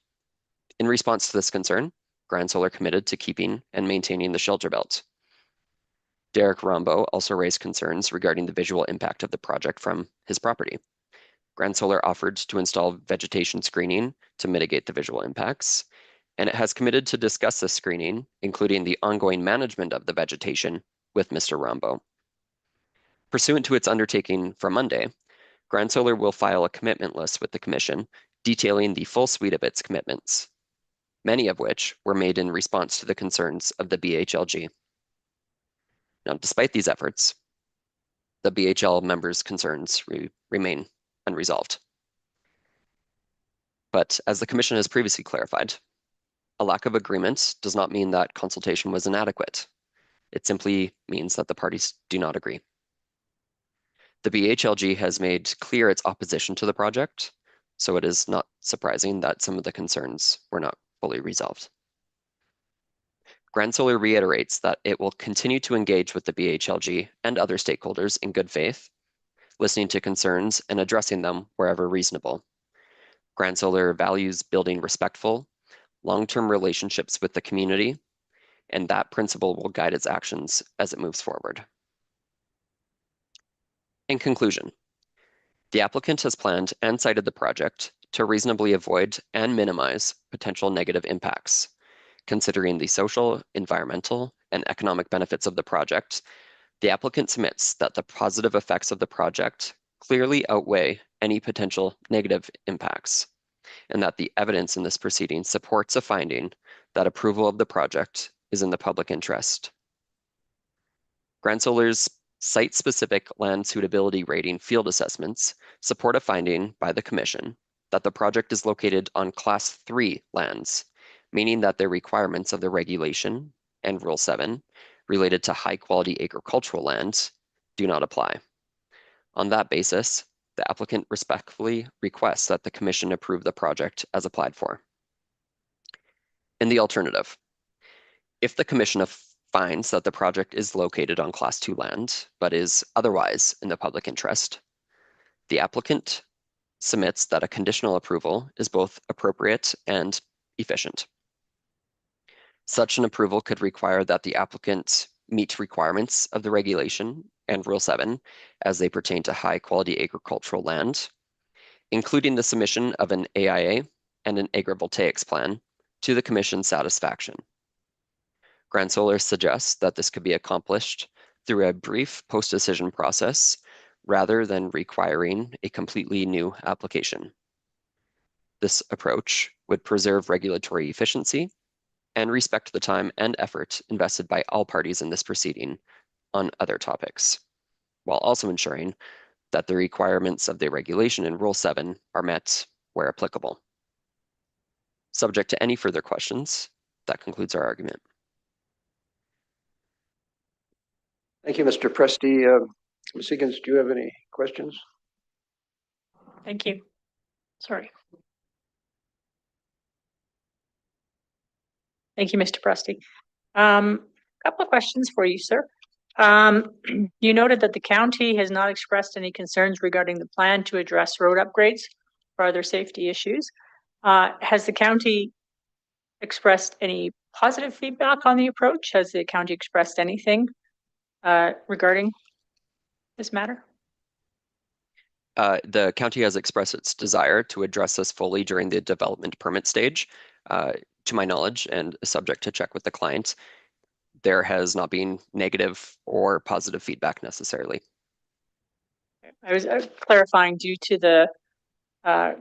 In response to this concern, Grand Solar committed to keeping and maintaining the shelter belt. Derek Rombo also raised concerns regarding the visual impact of the project from his property. Grand Solar offered to install vegetation screening to mitigate the visual impacts, and it has committed to discuss this screening, including the ongoing management of the vegetation, with Mr. Rombo. Pursuant to its undertaking from Monday, Grand Solar will file a commitment list with the Commission detailing the full suite of its commitments, many of which were made in response to the concerns of the BHLG. Now, despite these efforts, the BHL members' concerns remain unresolved. But as the Commission has previously clarified, a lack of agreement does not mean that consultation was inadequate. It simply means that the parties do not agree. The BHLG has made clear its opposition to the project, so it is not surprising that some of the concerns were not fully resolved. Grand Solar reiterates that it will continue to engage with the BHLG and other stakeholders in good faith, listening to concerns and addressing them wherever reasonable. Grand Solar values building respectful, long-term relationships with the community, and that principle will guide its actions as it moves forward. In conclusion, the applicant has planned and cited the project to reasonably avoid and minimize potential negative impacts. Considering the social, environmental, and economic benefits of the project, the applicant submits that the positive effects of the project clearly outweigh any potential negative impacts, and that the evidence in this proceeding supports a finding that approval of the project is in the public interest. Grand Solar's site-specific land suitability rating field assessments support a finding by the Commission that the project is located on Class 3 lands, meaning that the requirements of the regulation and Rule 7 related to high-quality agricultural land do not apply. On that basis, the applicant respectfully requests that the Commission approve the project as applied for. In the alternative, if the Commission finds that the project is located on Class 2 land, but is otherwise in the public interest, the applicant submits that a conditional approval is both appropriate and efficient. Such an approval could require that the applicant meet requirements of the regulation and Rule 7 as they pertain to high-quality agricultural land, including the submission of an AIA and an agrivoltaics plan to the Commission's satisfaction. Grand Solar suggests that this could be accomplished through a brief post-decision process rather than requiring a completely new application. This approach would preserve regulatory efficiency and respect the time and effort invested by all parties in this proceeding on other topics, while also ensuring that the requirements of the regulation in Rule 7 are met where applicable. Subject to any further questions, that concludes our argument. Thank you, Mr. Presti. Ms. Higgins, do you have any questions? Thank you. Sorry. Thank you, Mr. Presti. Couple of questions for you, sir. You noted that the county has not expressed any concerns regarding the plan to address road upgrades or other safety issues. Has the county expressed any positive feedback on the approach? Has the county expressed anything regarding this matter? The county has expressed its desire to address this fully during the development permit stage. To my knowledge, and subject to check with the client, there has not been negative or positive feedback necessarily. I was clarifying due to the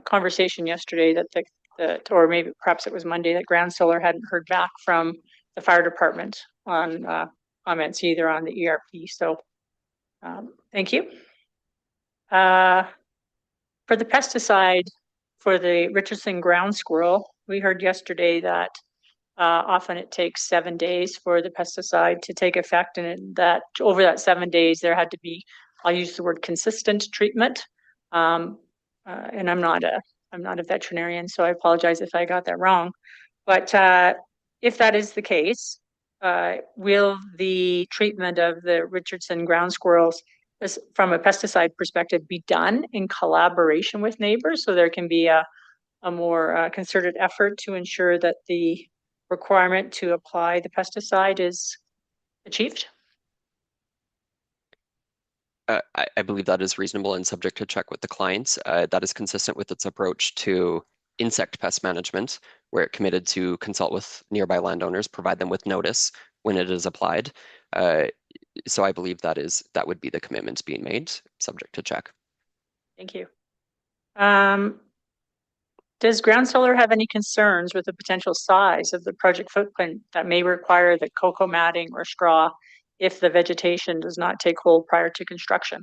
conversation yesterday that or maybe perhaps it was Monday, that Grand Solar hadn't heard back from the fire department on comments either on the ERP. So thank you. For the pesticide for the Richardson ground squirrel, we heard yesterday that often it takes 7 days for the pesticide to take effect, and that over that 7 days there had to be, I'll use the word consistent treatment. And I'm not a veterinarian, so I apologize if I got that wrong. But if that is the case, will the treatment of the Richardson ground squirrels from a pesticide perspective be done in collaboration with neighbors, so there can be a more concerted effort to ensure that the requirement to apply the pesticide is achieved? I believe that is reasonable and subject to check with the clients. That is consistent with its approach to insect pest management, where it committed to consult with nearby landowners, provide them with notice when it is applied. So I believe that would be the commitment being made, subject to check. Thank you. Does Ground Solar have any concerns with the potential size of the project footprint that may require the cocoa matting or straw if the vegetation does not take hold prior to construction?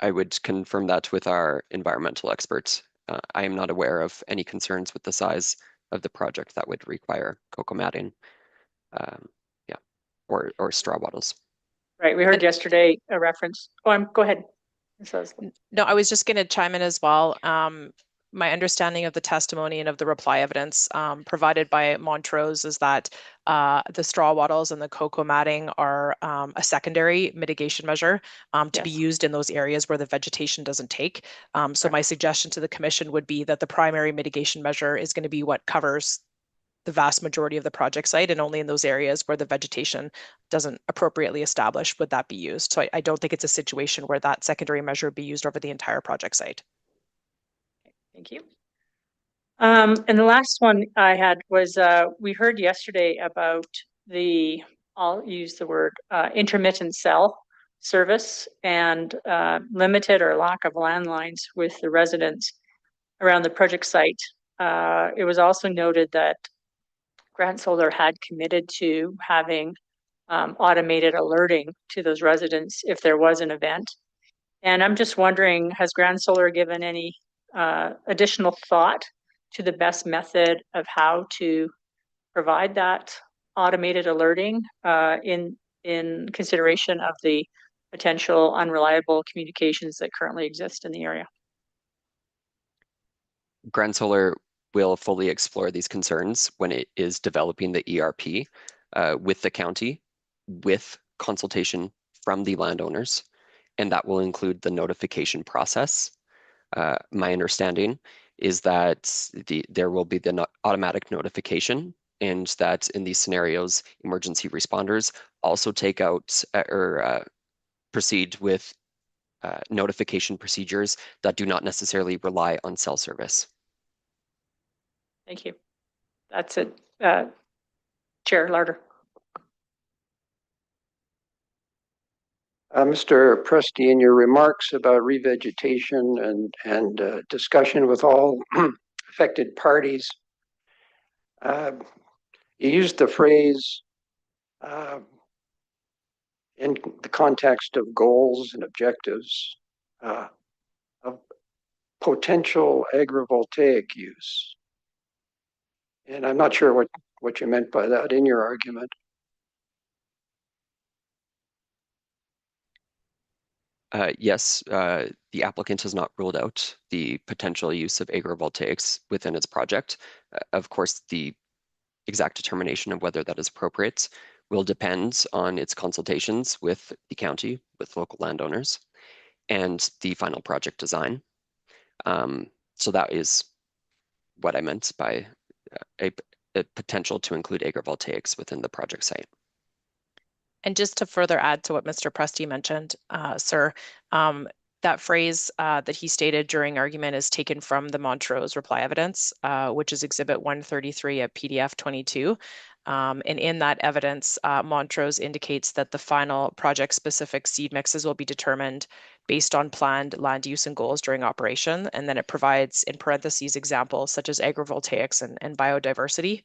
I would confirm that with our environmental experts. I am not aware of any concerns with the size of the project that would require cocoa matting, or straw wattles. Right, we heard yesterday a reference. Go ahead. No, I was just going to chime in as well. My understanding of the testimony and of the reply evidence provided by Montrose is that the straw wattles and the cocoa matting are a secondary mitigation measure to be used in those areas where the vegetation doesn't take. So my suggestion to the commission would be that the primary mitigation measure is going to be what covers the vast majority of the project site, and only in those areas where the vegetation doesn't appropriately establish would that be used. So I don't think it's a situation where that secondary measure would be used over the entire project site. Thank you. And the last one I had was we heard yesterday about I'll use the word intermittent cell service and limited or lack of landlines with the residents around the project site. It was also noted that Grand Solar had committed to having automated alerting to those residents if there was an event. And I'm just wondering, has Grand Solar given any additional thought to the best method of how to provide that automated alerting in consideration of the potential unreliable communications that currently exist in the area? Grand Solar will fully explore these concerns when it is developing the ERP with the county, with consultation from the landowners, and that will include the notification process. My understanding is that there will be the automatic notification, and that in these scenarios, emergency responders also take out or proceed with notification procedures that do not necessarily rely on cell service. Thank you. That's it. Chair Larder. Mr. Presti, in your remarks about revegetation and discussion with all affected parties, you used the phrase in the context of goals and objectives of potential agrivoltaic use. And I'm not sure what you meant by that in your argument. Yes, the applicant has not ruled out the potential use of agrivoltaics within its project. Of course, the exact determination of whether that is appropriate will depend on its consultations with the county, with local landowners, and the final project design. So that is what I meant by a potential to include agrivoltaics within the project site. And just to further add to what Mr. Presti mentioned, sir, that phrase that he stated during argument is taken from the Montrose reply evidence, which is Exhibit 133 at PDF 22. And in that evidence, Montrose indicates that the final project-specific seed mixes will be determined based on planned land use and goals during operation. And then it provides, in parentheses, examples such as agrivoltaics and biodiversity.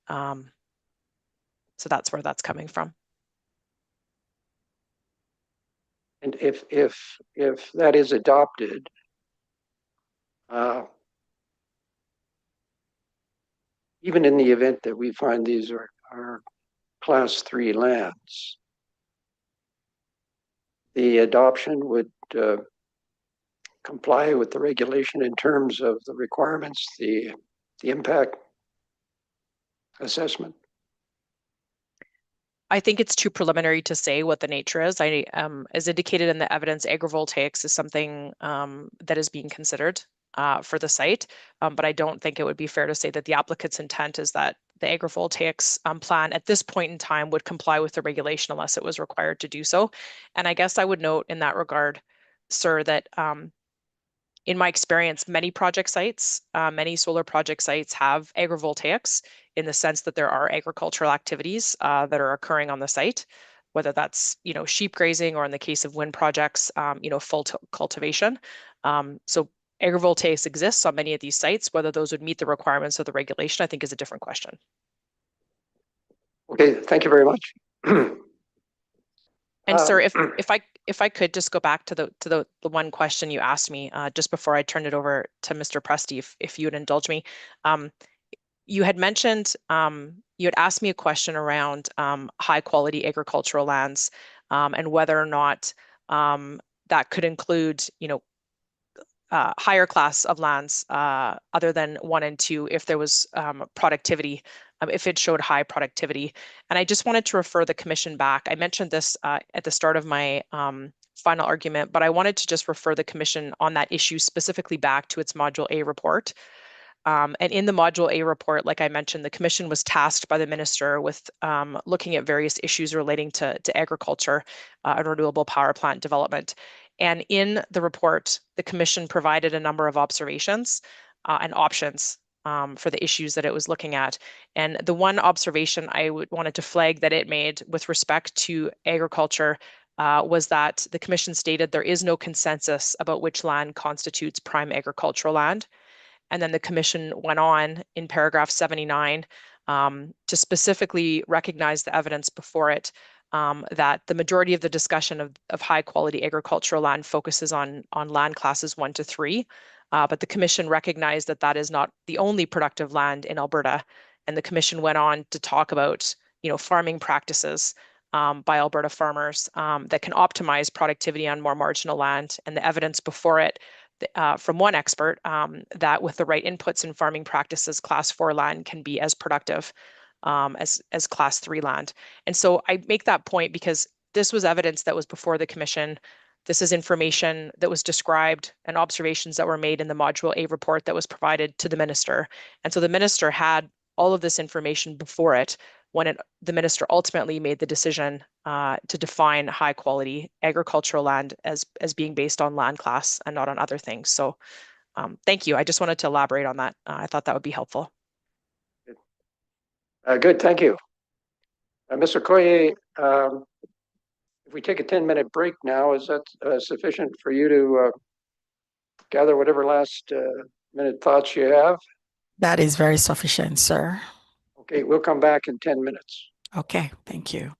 So that's where that's coming from. And if that is adopted, even in the event that we find these are class 3 lands, the adoption would comply with the regulation in terms of the requirements, the impact assessment. I think it's too preliminary to say what the nature is. As indicated in the evidence, agrivoltaics is something that is being considered for the site, but I don't think it would be fair to say that the applicant's intent is that the agrivoltaics plan at this point in time would comply with the regulation unless it was required to do so. And I guess I would note in that regard, sir, that in my experience, many project sites, many solar project sites have agrivoltaics in the sense that there are agricultural activities that are occurring on the site, whether that's, sheep grazing or in the case of wind projects, full cultivation. So agrivoltaics exists on many of these sites. Whether those would meet the requirements of the regulation, I think is a different question. Okay, thank you very much. And sir, if I could just go back to the one question you asked me just before I turned it over to Mr. Presti, if you would indulge me. You had mentioned, you had asked me a question around high quality agricultural lands and whether or not that could include, higher class of lands other than 1 and 2 if there was productivity, if it showed high productivity. And I just wanted to refer the commission back. I mentioned this at the start of my final argument, but I wanted to just refer the commission on that issue specifically back to its Module A report. And in the Module A report, like I mentioned, the commission was tasked by the minister with looking at various issues relating to agriculture and renewable power plant development. And in the report, the commission provided a number of observations and options for the issues that it was looking at. And the one observation I wanted to flag that it made with respect to agriculture was that the commission stated there is no consensus about which land constitutes prime agricultural land. And then the commission went on in paragraph 79 to specifically recognize the evidence before it that the majority of the discussion of high quality agricultural land focuses on land classes 1 to 3. But the commission recognized that that is not the only productive land in Alberta. And the commission went on to talk about, farming practices by Alberta farmers that can optimize productivity on more marginal land. And the evidence before it from one expert that with the right inputs in farming practices, class 4 land can be as productive as class 3 land. And so I make that point because this was evidence that was before the commission. This is information that was described and observations that were made in the Module A report that was provided to the minister. And so the minister had all of this information before it when the minister ultimately made the decision to define high quality agricultural land as being based on land class and not on other things. So thank you. I just wanted to elaborate on that. I thought that would be helpful. Good, thank you. Mr. Coyer, if we take a 10-minute break now, is that sufficient for you to gather whatever last minute thoughts you have? That is very sufficient, sir. Okay, we'll come back in 10 minutes. Okay, thank you.